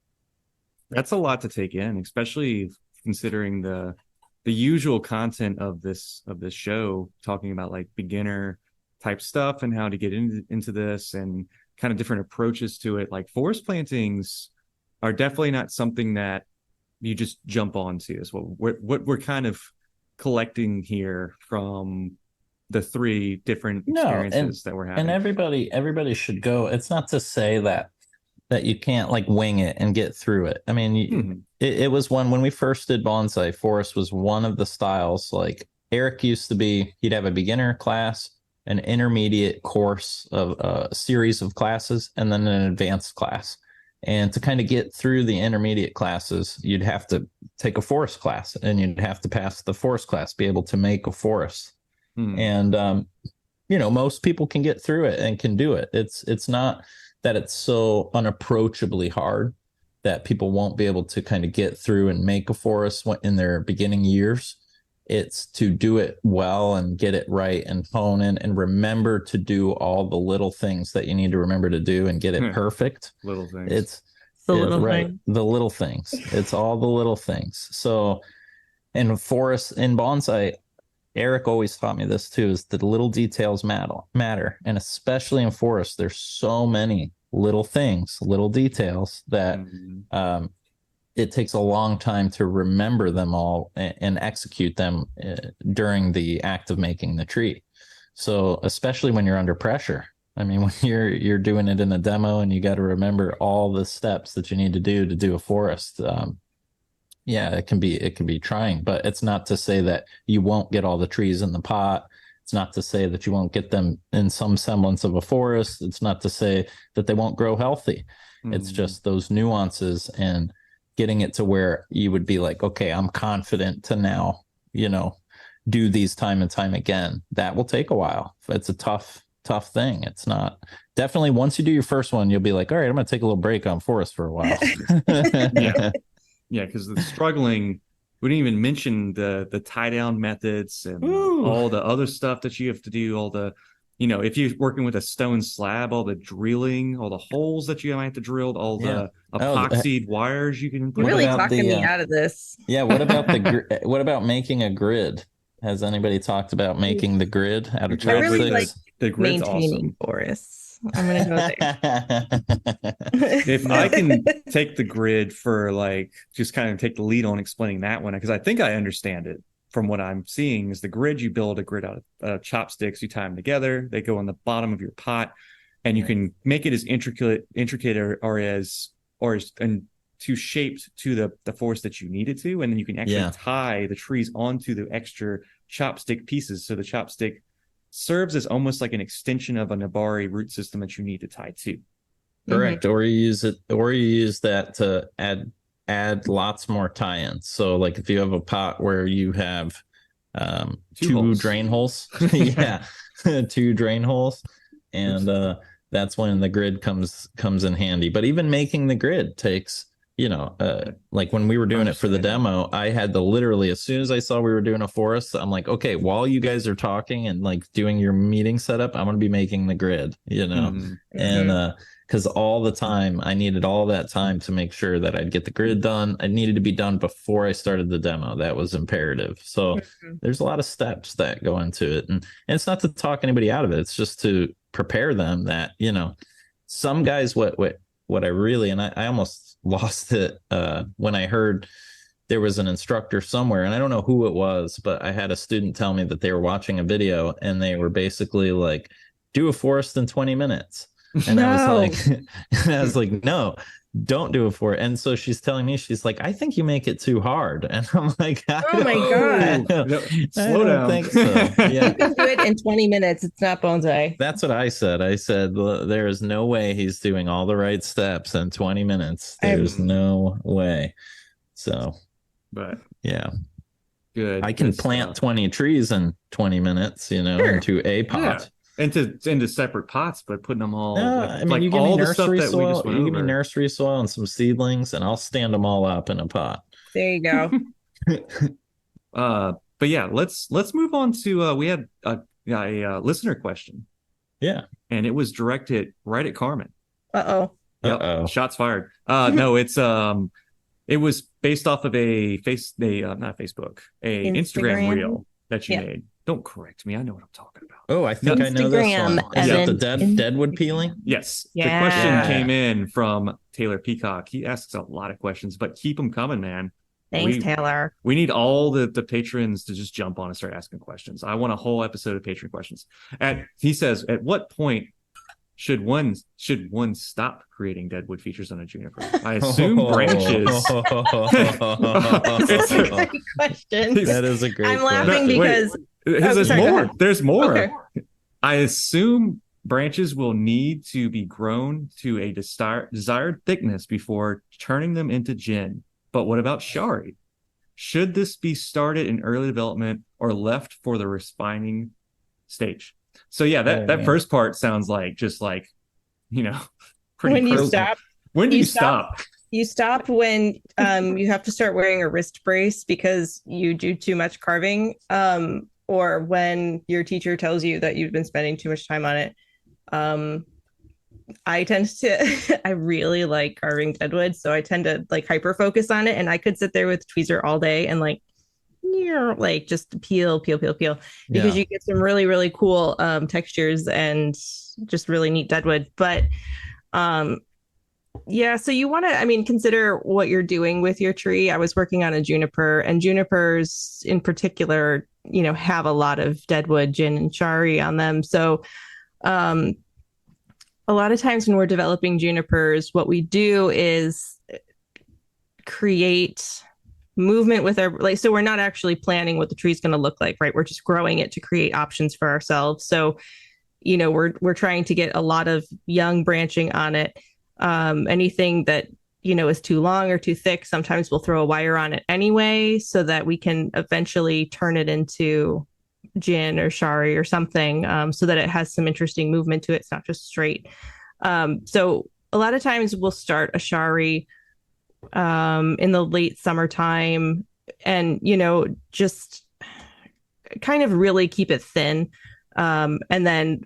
That's a lot to take in, especially considering the usual content of this show, talking about like beginner type stuff and how to get into this and kind of different approaches to it. Like forest plantings are definitely not something that you just jump onto. Is what we're kind of collecting here from the three different experiences that we're having. And everybody should go. It's not to say that you can't like wing it and get through it. I mean, it was when we first did bonsai, forest was one of the styles. Like Eric used to be, he'd have a beginner class, an intermediate course of a series of classes, and then an advanced class. And to kind of get through the intermediate classes, you'd have to take a forest class, and you'd have to pass the forest class, be able to make a forest. And, most people can get through it and can do it. It's not that it's so unapproachably hard that people won't be able to kind of get through and make a forest in their beginning years. It's to do it well and get it right and hone in and remember to do all the little things that you need to remember to do and get it perfect. Little things. It's the little things. It's all the little things. So in forest, in bonsai, Eric always taught me this too, is that the little details matter. And especially in forest, there's so many little things, little details that it takes a long time to remember them all and execute them during the act of making the tree. So especially when you're under pressure, I mean, when you're doing it in a demo and you got to remember all the steps that you need to do a forest, yeah, it can be trying, but it's not to say that you won't get all the trees in the pot. It's not to say that you won't get them in some semblance of a forest. It's not to say that they won't grow healthy. It's just those nuances and getting it to where you would be like, okay, I'm confident to now, do these time and time again. That will take a while. It's a tough thing. It's not definitely once you do your first one, you'll be like, all right, I'm going to take a little break on forest for a while. Yeah, because the struggling, we didn't even mention the tie down methods and all the other stuff that you have to do, all the, if you're working with a stone slab, all the drilling, all the holes that you might have to drill, all the epoxied wires you can put. You're really talking me out of this. Yeah, what about making a grid? Has anybody talked about making the grid out of chopsticks? I really like the grid's maintaining forests. I'm gonna go there. If I can take the grid for just kind of take the lead on explaining that one, because I think I understand it from what I'm seeing, is the grid, you build a grid out of chopsticks, you tie them together, they go on the bottom of your pot, and you can make it as intricate or as to shaped to the forest that you need it to, and then you can actually tie the trees onto the extra chopstick pieces, so the chopstick serves as almost like an extension of a Nabari root system that you need to tie to. Correct. Mm-hmm. Or you use that to add lots more tie-ins. So like if you have a pot where you have two drain holes, two drain holes, and that's when the grid comes in handy. But even making the grid takes, like when we were doing it for the demo, I had to literally, as soon as I saw we were doing a forest, I'm like, okay, while you guys are talking and like doing your meeting setup, I'm going to be making the grid, and because all the time I needed all that time to make sure that I'd get the grid done. I needed to be done before I started the demo. That was imperative. So there's a lot of steps that go into it, and it's not to talk anybody out of it. It's just to prepare them that, some guys, what I really, and I almost lost it when I heard there was an instructor somewhere, and I don't know who it was, but I had a student tell me that they were watching a video and they were basically like, do a forest in 20 minutes. And I was like, no, don't do it for it. And so she's telling me, she's like, I think you make it too hard. And I'm like, oh my God. Slow down. Think so. Yeah. You can do it in 20 minutes. It's not bonsai. That's what I said. I said, there is no way he's doing all the right steps in 20 minutes. There's no way. So, but yeah. Good. I can plant 20 trees in 20 minutes, into a pot. Yeah. Into separate pots, but putting them all. You give me nursery soil. You give me nursery soil and some seedlings, and I'll stand them all up in a pot. There you go. But yeah, let's move on to. We had a listener question. Yeah, and it was directed right at Carmen. Uh-oh. Yep. Shots fired. No, it's it was based off of not Facebook, Instagram reel that you made. Don't correct me. I know what I'm talking about. Oh, I think I know this one. Is that the deadwood peeling? Yes. Yeah. The question came in from Taylor Peacock. He asks a lot of questions, but keep them coming, man. Thanks, Taylor. We need all the patrons to just jump on and start asking questions. I want a whole episode of patron questions. He says, at what point should one stop creating deadwood features on a juniper? I assume branches. It's a great question. That is a great question. I'm laughing because there's more. There's more. Okay. I assume branches will need to be grown to a desired thickness before turning them into gin. But what about shari? Should this be started in early development or left for the respining stage? So yeah, that first part sounds like just like, pretty when you stop. When do you stop? You stop when you have to start wearing a wrist brace because you do too much carving, or when your teacher tells you that you've been spending too much time on it. I really like carving deadwood, so I tend to like hyper focus on it, and I could sit there with tweezer all day and like just peel because you get some really, really cool textures and just really neat deadwood. But so you want to, consider what you're doing with your tree. I was working on a juniper, and junipers in particular, have a lot of deadwood, gin, and shari on them. So a lot of times when we're developing junipers, what we do is create movement with our, like, so we're not actually planning what the tree's going to look like, right? We're just growing it to create options for ourselves. So, we're trying to get a lot of young branching on it. Anything that, is too long or too thick, sometimes we'll throw a wire on it anyway, so that we can eventually turn it into gin or shari or something, so that it has some interesting movement to it. It's not just straight. So a lot of times we'll start a shari in the late summertime, and just kind of really keep it thin, and then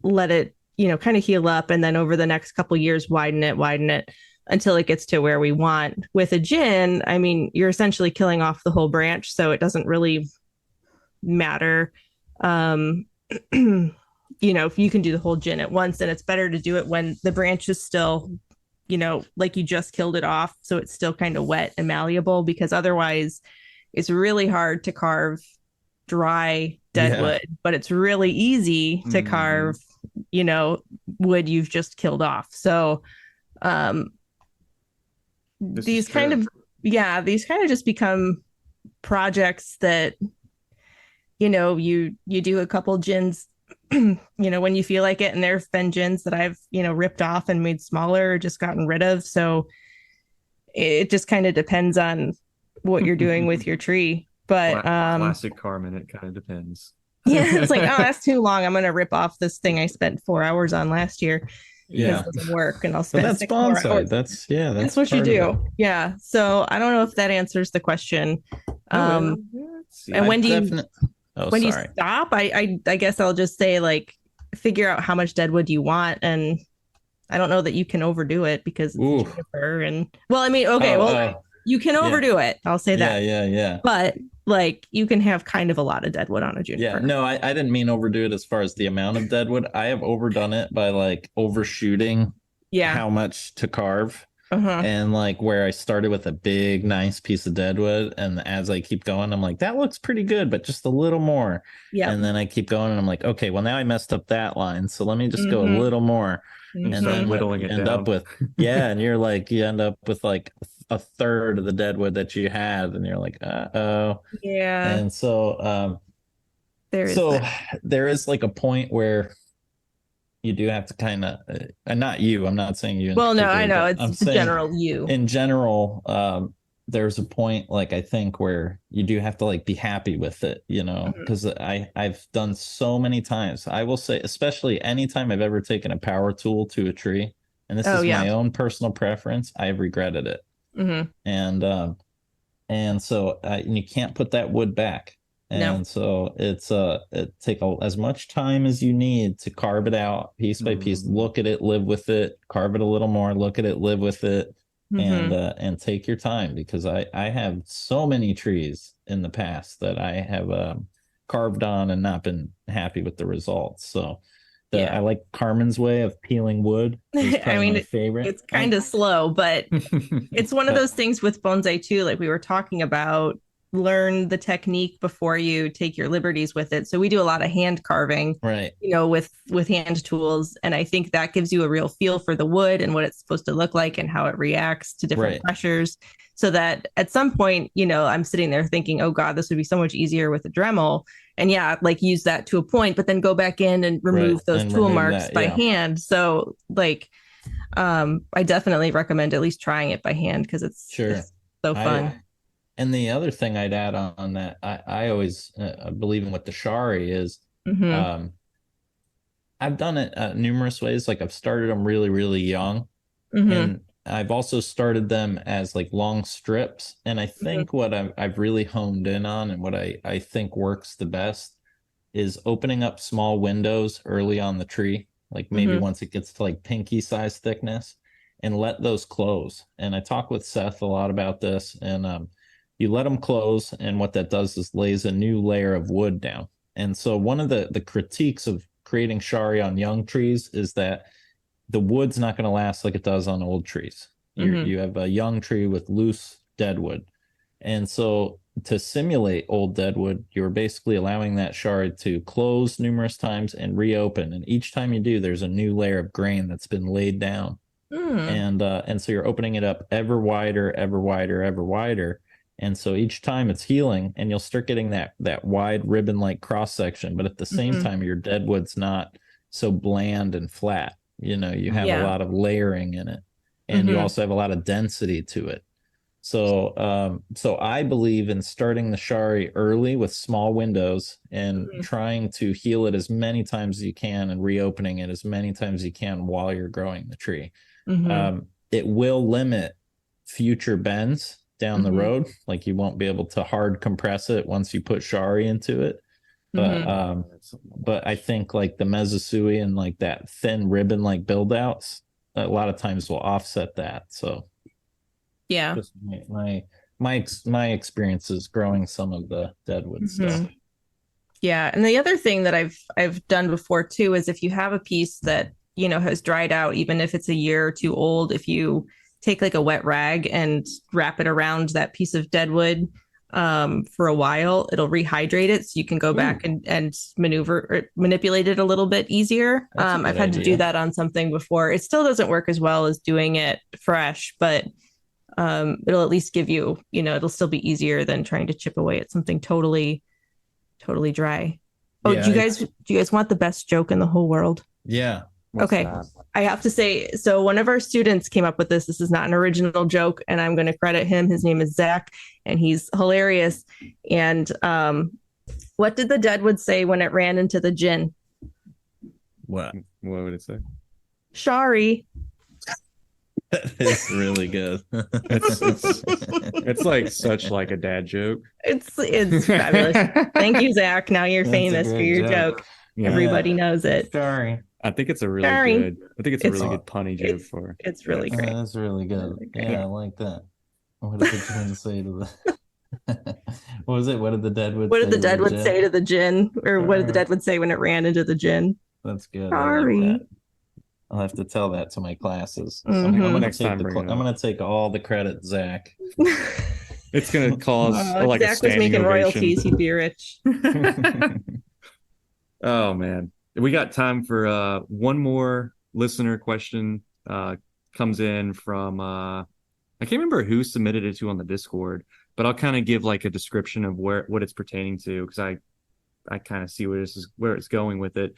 let it kind of heal up, and then over the next couple years widen it until it gets to where we want. With a gin, I mean, you're essentially killing off the whole branch, so it doesn't really matter. If you can do the whole gin at once, then it's better to do it when the branch is still, like you just killed it off, so it's still kind of wet and malleable, because otherwise it's really hard to carve dry dead wood, but it's really easy to carve, wood you've just killed off. So these kind of just become projects that, you do a couple gins, when you feel like it. And there have been gins that I've, ripped off and made smaller or just gotten rid of. So it just kind of depends on what you're doing with your tree. But classic Carmen, it kind of depends. Yeah, it's like, oh, that's too long. I'm going to rip off this thing I spent 4 hours on last year. Yeah, it doesn't work, and I'll spend that's 6 more hours. That's what you do. Yeah. So I don't know if that answers the question. And when do you stop? I guess I'll just say, like, figure out how much dead wood you want, and I don't know that you can overdo it, because it's juniper. And you can overdo it. I'll say that. Yeah. But like, you can have kind of a lot of deadwood on a juniper. Yeah, no, I didn't mean overdo it as far as the amount of deadwood. I have overdone it by like overshooting how much to carve. And like, where I started with a big, nice piece of deadwood, and as I keep going, I'm like, that looks pretty good, but just a little more. Yeah. And then I keep going, and I'm like, okay, well, now I messed up that line, so let me just go a little more. And then whittling it down. Up with and you end up with like a third of the deadwood that you had, and you're like, uh-oh. Yeah. And so there is like a point where you do have to kind of, and not you, I'm not saying you. Well, no, I know, it's the general you. In general, there's a point, like, I think, where you do have to like be happy with it, because I've done so many times. I will say, especially anytime I've ever taken a power tool to a tree, and this is my own personal preference, I've regretted it. And so you can't put that wood back. And so it's it take as much time as you need to carve it out piece by piece, look at it, live with it, carve it a little more, look at it, live with it, and take your time, because I have so many trees in the past that I have carved on and not been happy with the results. So I like Carmen's way of peeling wood. I mean, my favorite. It's kind of slow, but it's one of those things with bonsai too, like we were talking about. Learn the technique before you take your liberties with it. So we do a lot of hand carving, right? With hand tools, and I think that gives you a real feel for the wood and what it's supposed to look like and how it reacts to different pressures. So that at some point, I'm sitting there thinking, oh God, this would be so much easier with a Dremel. And like use that to a point, but then go back in and remove those tool marks by hand. So like, I definitely recommend at least trying it by hand, because it's so fun. And the other thing I'd add on that, I always believe in with the shari is, I've done it numerous ways. Like, I've started them really, really young, and I've also started them as like long strips. And I think what I've really honed in on, and what I think works the best, is opening up small windows early on the tree, like maybe once it gets to like pinky size thickness, and let those close. And I talk with Seth a lot about this, and you let them close, and what that does is lays a new layer of wood down. And so one of the critiques of creating shari on young trees is that the wood's not going to last like it does on old trees. You have a young tree with loose deadwood. And so to simulate old deadwood, you're basically allowing that shari to close numerous times and reopen. And each time you do, there's a new layer of grain that's been laid down. And so you're opening it up ever wider, ever wider, ever wider. And so each time it's healing, and you'll start getting that wide ribbon like cross section, but at the same time your deadwood's not so bland and flat. You know, you have a lot of layering in it, and you also have a lot of density to it. So so I believe in starting the Shari early with small windows and trying to heal it as many times as you can and reopening it as many times as you can while you're growing the tree. It will limit future bends down the road. Like, you won't be able to hard compress it once you put Shari into it. But I think like the Mezusui and like that thin ribbon like build outs a lot of times will offset that. So yeah, just my experiences growing some of the deadwood stuff. Yeah, and the other thing that I've done before too is if you have a piece that, you know, has dried out, even if it's a year or two old, if you take like a wet rag and wrap it around that piece of deadwood for a while, it'll rehydrate it, so you can go back and maneuver or manipulate it a little bit easier. I've had to do that on something before. It still doesn't work as well as doing it fresh, but it'll at least give you, you know, it'll still be easier than trying to chip away at something totally dry. Oh, do you guys want the best joke in the whole world? Yeah. Okay. I have to say, so one of our students came up with this. This is not an original joke, and I'm going to credit him. His name is Zach, and he's hilarious. And what did the deadwood say when it ran into the gin? What would it say? Shari. That is really good. It's like such like a dad joke. It's fabulous. Thank you, Zach. Now you're famous for your joke. Yeah. Everybody knows it. Sorry. I think it's a really good. I think it's a really good punny joke for. It's really great. That's really good. Really yeah, I like that. What did the gin say to the? What was it? What did the deadwood? What did the deadwood say to the gin? Or what did the deadwood say when it ran into the gin? That's good. Sorry. Like I'll have to tell that to my classes. Mm-hmm. I'm gonna take all the credit, Zach. It's gonna cause like Zach a standing was making ovation. royalties. He'd be rich. Oh man, we got time for one more listener question. Comes in from I can't remember who submitted it to on the Discord, but I'll kind of give like a description of what it's pertaining to, because I kind of see where it's going with it.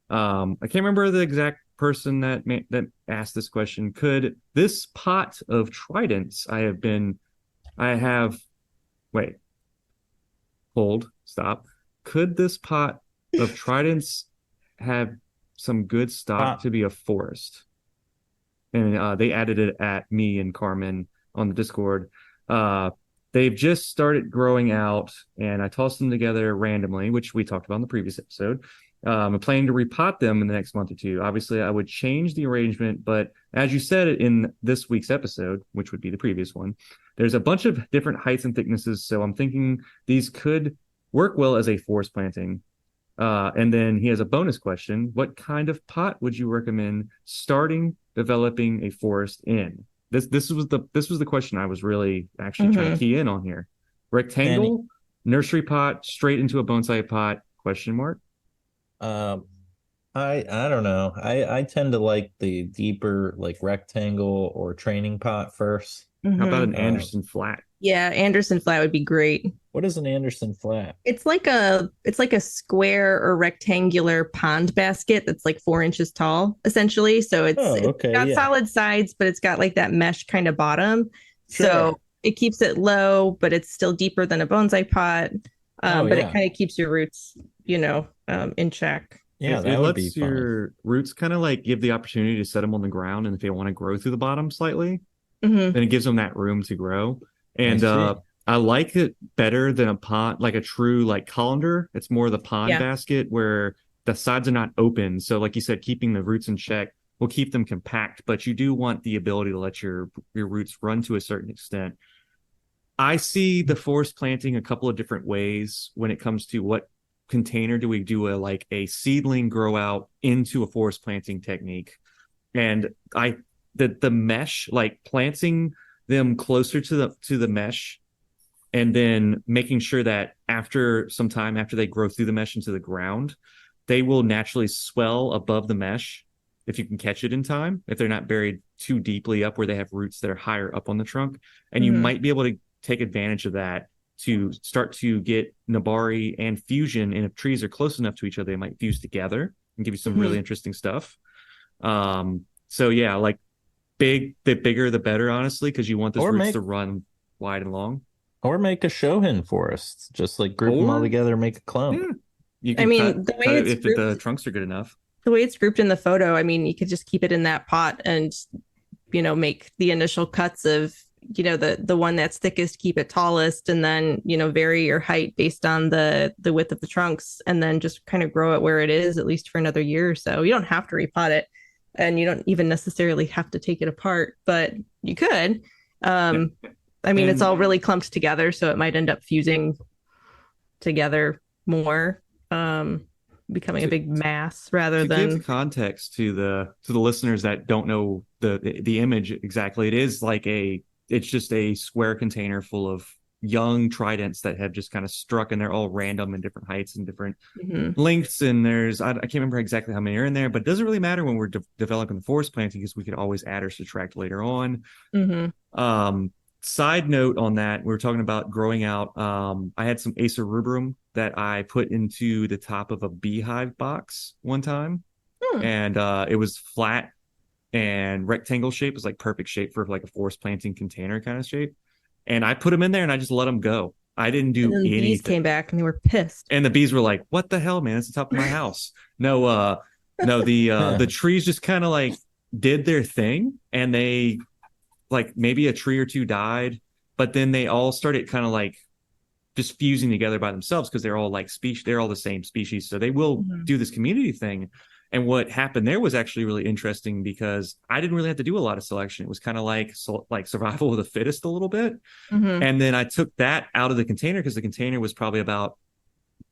I can't remember the exact person that asked this question. Could this pot of tridents could this pot of tridents have some good stock to be a forest? And they added it at me and Carmen on the Discord. They've just started growing out, and I tossed them together randomly, which we talked about in the previous episode. I'm planning to repot them in the next month or two. Obviously, I would change the arrangement, but as you said in this week's episode, which would be the previous one, there's a bunch of different heights and thicknesses, so I'm thinking these could work well as a forest planting. And then he has a bonus question. What kind of pot would you recommend developing a forest in? This was the question I was really actually trying to key in on here. Rectangle, nursery pot, straight into a bonsai pot, question mark? I don't know. I tend to like the deeper like rectangle or training pot first. How about an Anderson flat? Yeah, Anderson flat would be great. What is an Anderson flat? It's like a square or rectangular pond basket that's like 4 inches tall, essentially. So it's got solid sides, but it's got like that mesh kind of bottom. Sure. So it keeps it low, but it's still deeper than a bonsai pot. But it kind of keeps your roots, in check. Yeah, it lets your roots kind of like give the opportunity to set them on the ground, and if they want to grow through the bottom slightly, then it gives them that room to grow. And I like it better than a pot, like a true like colander. It's more the pond basket where the sides are not open. So like you said, keeping the roots in check will keep them compact, but you do want the ability to let your roots run to a certain extent. I see the forest planting a couple of different ways when it comes to what container do we do a seedling grow out into a forest planting technique. And the mesh, like planting them closer to the mesh, and then making sure that after some time, after they grow through the mesh into the ground, they will naturally swell above the mesh if you can catch it in time, if they're not buried too deeply up where they have roots that are higher up on the trunk. And you might be able take advantage of that to start to get Nabari and fusion. And if trees are close enough to each other, they might fuse together and give you some really interesting stuff. So yeah, like the bigger the better, honestly, because you want those roots to run wide and long. Or make a Shohin forest, just like group them all together, make a clone. Yeah. You can the way it's if grouped, the trunks are good enough. The way it's grouped in the photo, I mean, you could just keep it in that pot and, make the initial cuts of, the one that's thickest, keep it tallest, and then, vary your height based on the width of the trunks, and then just kind of grow it where it is, at least for another year or so. You don't have to repot it, and you don't even necessarily have to take it apart, but you could. I mean, it's all really clumped together, so it might end up fusing together more, becoming a big mass rather than. To give context to the listeners that don't know the image exactly, it's just a square container full of young tridents that have just kind of struck, and they're all random in different heights and different lengths. And there's I can't remember exactly how many are in there, but it doesn't really matter when we're developing the forest planting, because we could always add or subtract later on. Side note on that, we were talking about growing out. I had some Acer rubrum that I put into the top of a beehive box one time, and it was flat and rectangle shape. It was like perfect shape for like a forest planting container kind of shape. And I put them in there and I just let them go. I didn't do anything. The bees came back and they were pissed. And the bees were like, "What the hell, man? It's the top of my house." No, the trees just kind of like did their thing, and they, like, maybe a tree or two died, but then they all started kind of like just fusing together by themselves, because they're all like they're all the same species. So they will do this community thing. And what happened there was actually really interesting, because I didn't really have to do a lot of selection. It was kind of like survival of the fittest a little bit. And then I took that out of the container, because the container was probably about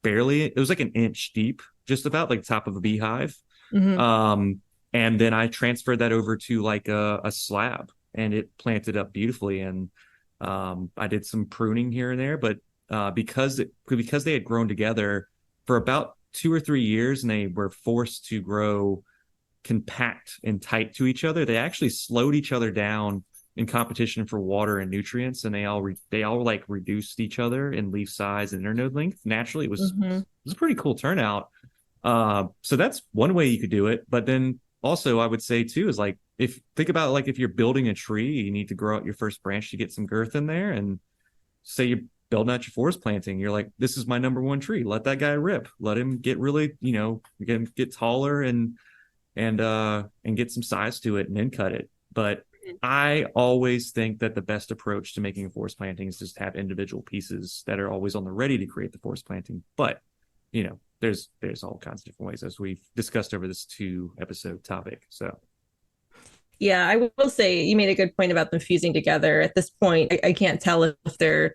it was like an inch deep, just about like the top of a beehive. And then I transferred that over to like a slab, and it planted up beautifully. And I did some pruning here and there, but because they had grown together for about 2 or 3 years, and they were forced to grow compact and tight to each other, they actually slowed each other down in competition for water and nutrients, and they all like reduced each other in leaf size and internode length naturally. It was a pretty cool turnout. So that's one way you could do it. But then also I would say too is like, think about like if you're building a tree, you need to grow out your first branch to get some girth in there, and say you're building out your forest planting, you're like, this is my number one tree, let that guy rip, let him get really, get taller and get some size to it, and then cut it. But I always think that the best approach to making a forest planting is just have individual pieces that are always on the ready to create the forest planting. But there's all kinds of different ways, as we've discussed over this 2-episode topic. So yeah, I will say you made a good point about them fusing together. At this point, I can't tell if they've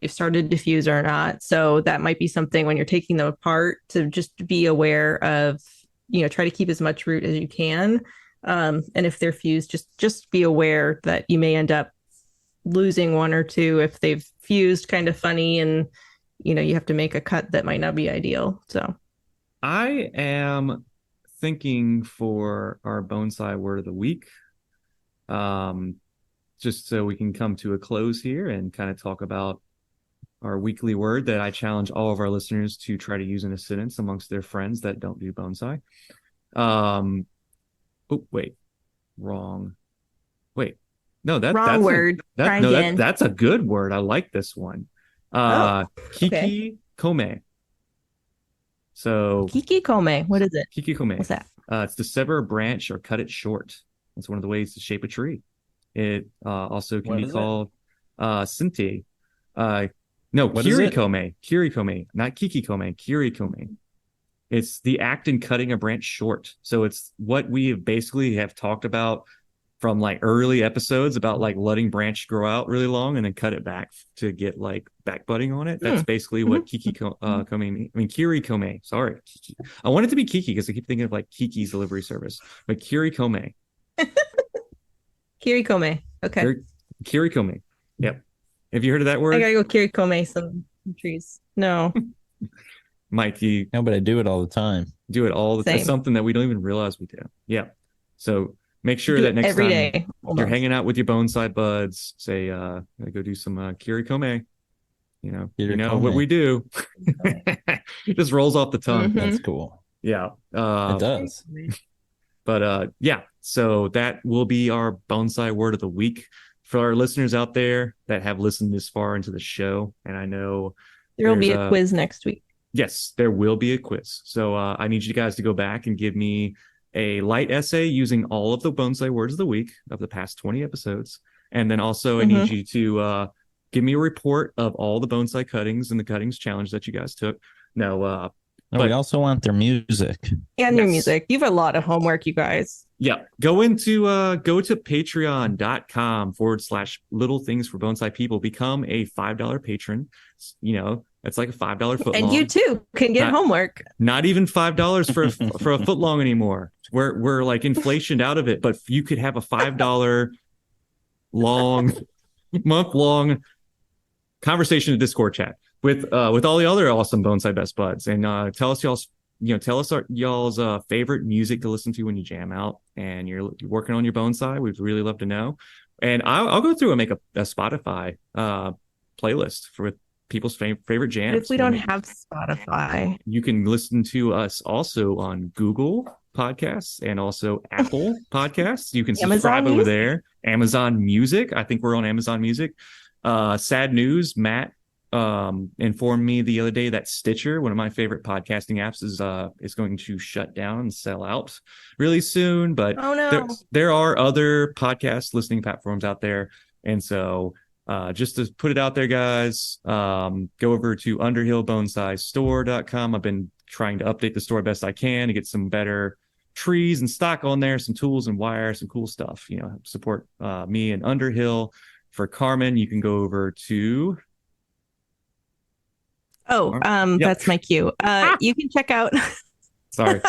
started to fuse or not. So that might be something when you're taking them apart to just be aware of, try to keep as much root as you can. And if they're fused, just be aware that you may end up losing one or two if they've fused kind of funny, and you have to make a cut that might not be ideal. So I am thinking for our bonsai word of the week, just so we can come to a close here and kind of talk about our weekly word that I challenge all of our listeners to try to use in a sentence amongst their friends that don't do bonsai. Word. That's a good word. I like this one. Kiki Kome. So Kikikome, what is it? Kikikome. What's that? It's to sever a branch or cut it short. It's one of the ways to shape a tree. It also can be called Sinte. Kirikome. Kirikome, not Kikikome. Kirikome. It's the act in cutting a branch short. So it's what we have talked about from like early episodes about like letting branch grow out really long and then cut it back to get like back budding on it. That's basically what Kirikome. Sorry. I want it to be Kiki because I keep thinking of like Kiki's delivery service. But Kirikome. Kirikome. Okay. Kirikome. Yep. Have you heard of that word? I gotta go Kirikome some trees. No. Mike, no, but I do it all the time. Do it all the time. It's something that we don't even realize we do. Yeah. So make sure Do that it next every time day. you're hanging out with your bonsai buds, say, go do some kirikome. You know what we do. It just rolls off the tongue. Mhm. That's cool. Yeah. It does. But yeah, so that will be our bonsai word of the week for our listeners out there that have listened this far into the show. And I know There will be there's a quiz next week. yes, there will be a quiz. So I need you guys to go back and give me a light essay using all of the bonsai words of the week of the past 20 episodes. And then also I need you to give me a report of all the bonsai cuttings and the cuttings challenge that you guys took. Now, we also want their music. And your Yes. music. You have a lot of homework, you guys. yeah, go to patreon.com/little things for bonsai people. Become a $5 patron. It's like a $5 foot And long. you too can get Not- homework. Not even $5 for a foot long anymore. We're like inflationed out of it, but you could have a $5 month long conversation in Discord chat with all the other awesome bonsai best buds, and tell us y'all's favorite music to listen to when you jam out and you're working on your bonsai. We'd really love to know, and I'll go through and make a Spotify playlist for people's favorite jams. But if we don't have Spotify, You can listen to us also on Google Podcasts and also Apple Podcasts. You can subscribe over there. Amazon Music. I think we're on Amazon Music. Sad news, Matt informed me the other day that Stitcher, one of my favorite podcasting apps, is going to shut down and sell out really soon. But oh no, there are other podcast listening platforms out there. And so just to put it out there, guys, go over to underhillbonsaistore.com. I've been trying to update the store best I can to get some better trees and stock on there, some tools and wire, some cool stuff. Support me and Underhill. For Carmen, you can go over to that's my cue. You can check out sorry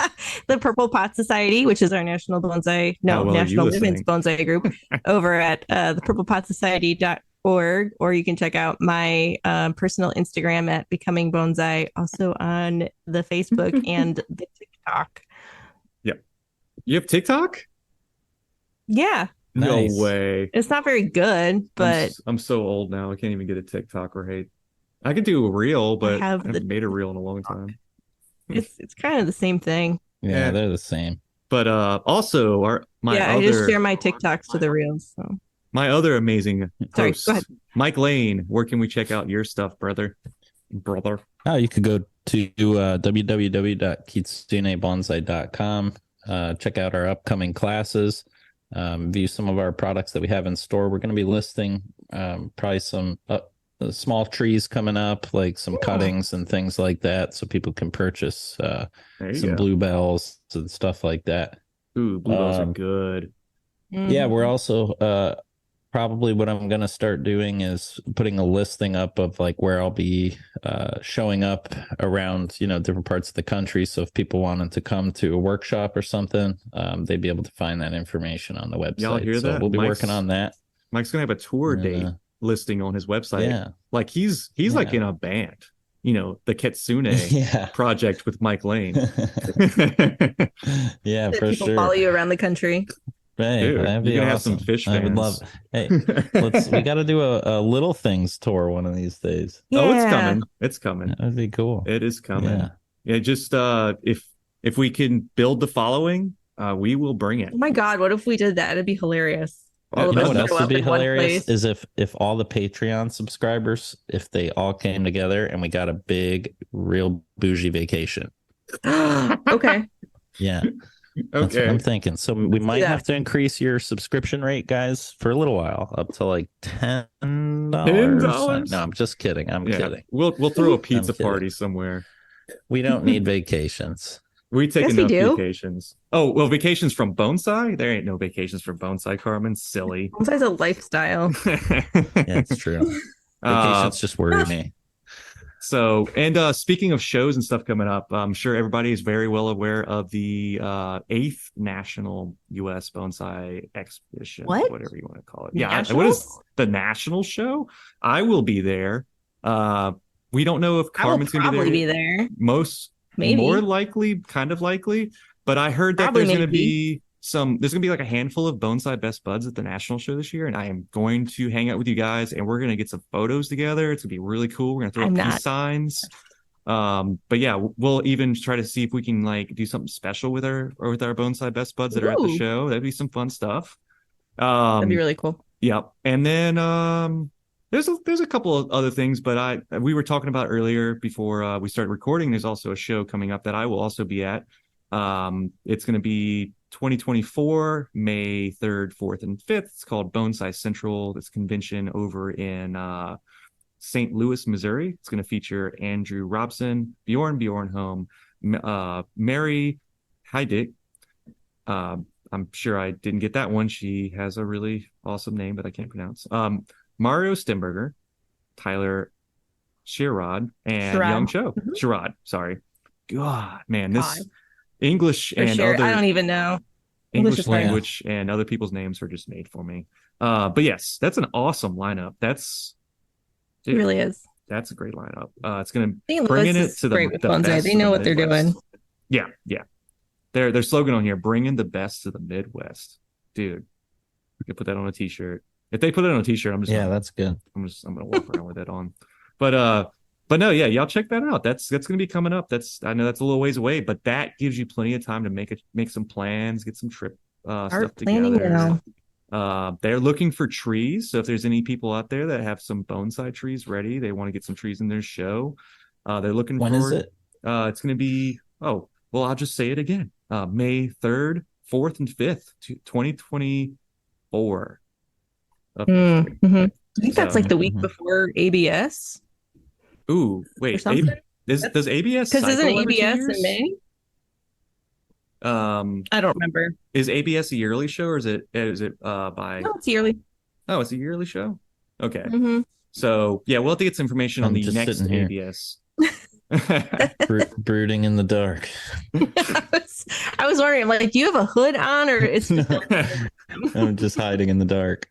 the Purple Pot Society, which is our National National Women's Bonsai group, over at thepurplepotsociety.org, or you can check out my personal Instagram at Becoming Bonsai, also on the Facebook and the TikTok. Yep. You have TikTok? Yeah. No Nice. way. It's not very good, but I'm so old now. I can't even get a TikTok right. I could do a reel, but I haven't made a reel in a long time. it's kind of the same thing. Yeah, they're the same. But also I just share my TikToks to the reels. So my other amazing host, go ahead. Mike Lane. Where can we check out your stuff, brother? Oh, you could go to www.kitsunebonsai.com. Check out our upcoming classes. View some of our products that we have in store. We're going to be listing probably some small trees coming up, like some cuttings and things like that, so people can purchase some bluebells and stuff like that. Ooh, bluebells are good. Yeah, we're also probably what I'm going to start doing is putting a listing up of like where I'll be showing up around, different parts of the country. So if people wanted to come to a workshop or something, they'd be able to find that information on the website. Y'all hear that? We'll be working on that. Mike's going to have a tour date listing on his website. Yeah. Like he's like in a band, the Kitsune project with Mike Lane. Yeah, for people sure. Follow you around the country. Hey, Dude, that'd be you're gonna awesome. have some fish I would fans. love. Hey, we got to do a Little Things tour one of these days. Oh, it's coming. It's coming. That would be cool. It is coming. Yeah. Yeah, just if we can build the following, we will bring it. Oh my God, what if we did that? It'd be hilarious. You You know what show else would up be in one hilarious place. is if all the Patreon subscribers, if they all came together and we got a big, real bougie vacation. Okay. Yeah. That's what I'm thinking. So we might have to increase your subscription rate, guys, for a little while, up to like $10. $10? No, I'm just kidding. I'm kidding. We'll throw a pizza kidding. party somewhere. We don't need vacations. We take Yes, we enough do. vacations. Oh, well, vacations from bonsai? There ain't no vacations from bonsai, Carmen. Silly. Bonsai's a lifestyle. Yeah, it's true. Vacations just worry me. So, and speaking of shows and stuff coming up, I'm sure everybody is very well aware of the 8th National U.S. Bonsai Exhibition, What? whatever you want to call it. Yeah, what Nationals? is the national show? I will be there. We don't know if I will Carmen's going to probably be there. be there. Most, Maybe. more likely, kind of likely. But I heard that Probably there's going to maybe. be there's gonna be like a handful of Boneside Best Buds at the national show this year, and I am going to hang out with you guys, and we're gonna get some photos together. It's gonna be really cool. We're gonna throw up peace signs. But yeah, we'll even try to see if we can like do something special with our Boneside Best Buds that are at the show. That'd be some fun stuff. That'd be really cool. Yep. And then there's a couple of other things, but we were talking about earlier before we started recording. There's also a show coming up that I will also be at. It's going to be 2024, May 3rd, 4th, and 5th. It's called Bonsai Central. This convention over in St. Louis, Missouri. It's going to feature Andrew Robson, Bjorn Bjornholm, Mary Heidick. I'm sure I didn't get that one. She has a really awesome name, but I can't pronounce. Mario Stemberger, Tyler Sherrod, and Young Cho. Sherrod, sorry. God, man, this English and other I don't even know. English language and other people's names are just made for me. But yes, that's an awesome lineup. It really is. That's a great lineup. It's going to bring it to the best. They know what they're doing. Yeah. Their slogan on here: "Bringing the best to the Midwest." Dude, we could put that on a T-shirt. If they put it on a T-shirt, I'm just that's good. I'm gonna walk around with it on. But no, yeah, y'all check that out. That's gonna be coming up. I know that's a little ways away, but that gives you plenty of time to make some plans, get some trip stuff together. They're looking for trees, so if there's any people out there that have some bonsai trees ready, they want to get some trees in their show. They're looking. When is it? It's gonna be. Oh, well, I'll just say it again. May 3rd, 4th, and 5th, 2024. I think that's like the week before ABS. Ooh, wait. Does ABS? Because isn't ABS in May? I don't remember. Is ABS a yearly show, or is it by? No, it's yearly. Oh, it's a yearly show. Okay. So yeah, we'll have to get some information on the next ABS. Brooding in the dark. I was wondering, like, do you have a hood on, or it's? I'm just hiding in the dark.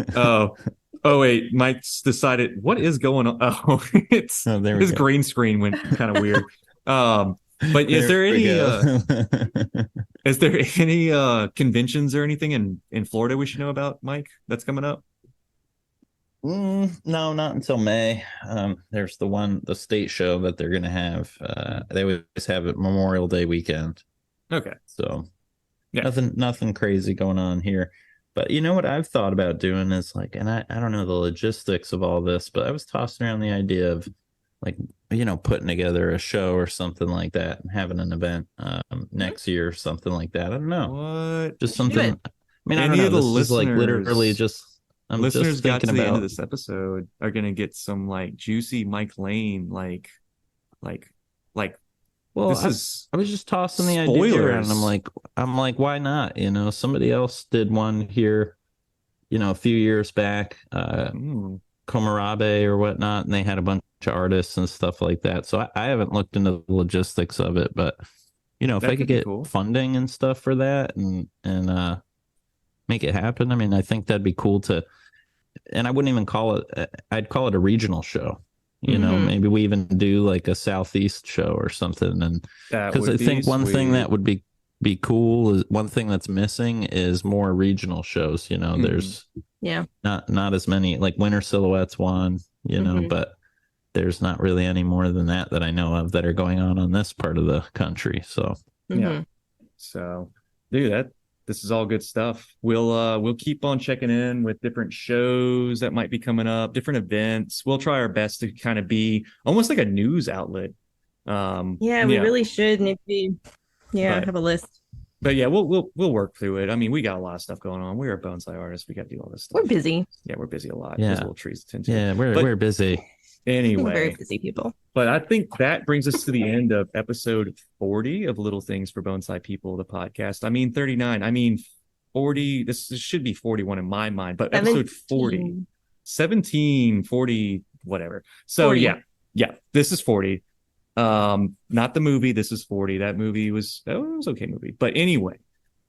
Oh wait, Mike's decided what is going on. Oh, his green screen went kind of weird. But is there any conventions or anything in Florida we should know about, Mike, that's coming up? No, not until May. There's the state show that they're gonna have. They always have it Memorial Day weekend. Okay. So nothing crazy going on here. But you know what I've thought about doing is like, and I don't know the logistics of all this, but I was tossing around the idea of like, putting together a show or something like that and having an event next year or something like that. I don't know. What? Just something. I mean, I don't know. This is like literally just. Listeners got to the end of this episode are gonna get some like juicy Mike Lane like. Well, I was just tossing the idea around. I'm like, why not? Somebody else did one here, a few years back, Komarabe or whatnot, and they had a bunch of artists and stuff like that. So I haven't looked into the logistics of it, but if I could get funding and stuff for that and make it happen, I mean, I think that'd be cool to. And I wouldn't even call it. I'd call it a regional show. Maybe we even do like a Southeast show or something. And because I think one thing that would be cool is one thing that's missing is more regional shows. There's not as many, like Winter Silhouettes one, but there's not really any more than that I know of that are going on this part of the country. So so dude, this is all good stuff. We'll keep on checking in with different shows that might be coming up, different events. We'll try our best to kind of be almost like a news outlet. We really should maybe have a list. But yeah, we'll work through it. I mean, we got a lot of stuff going on. We're a bonsai artist. We got to do all this stuff. We're busy. Yeah, we're busy a lot. Yeah. There's little trees to tend to. Yeah, we're busy. Anyway, we're very busy people. But I think that brings us to the end of episode 40 of Little Things for Bonsai People, the podcast. I mean, 39. I mean, 40. This should be 41 in my mind, but episode 40, 17, 40, whatever. So 40. Yeah, this is 40. Not the movie. This is 40. That movie was okay movie. But anyway,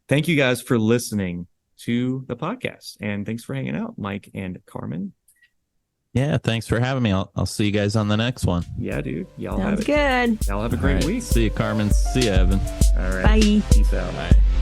thank you guys for listening to the podcast, and thanks for hanging out, Mike and Carmen. Yeah, thanks for having me. I'll see you guys on the next one. Yeah, dude. Sounds good. Y'all have a great week. See you, Carmen. See you, Evan. All right. Bye. Peace out. Bye.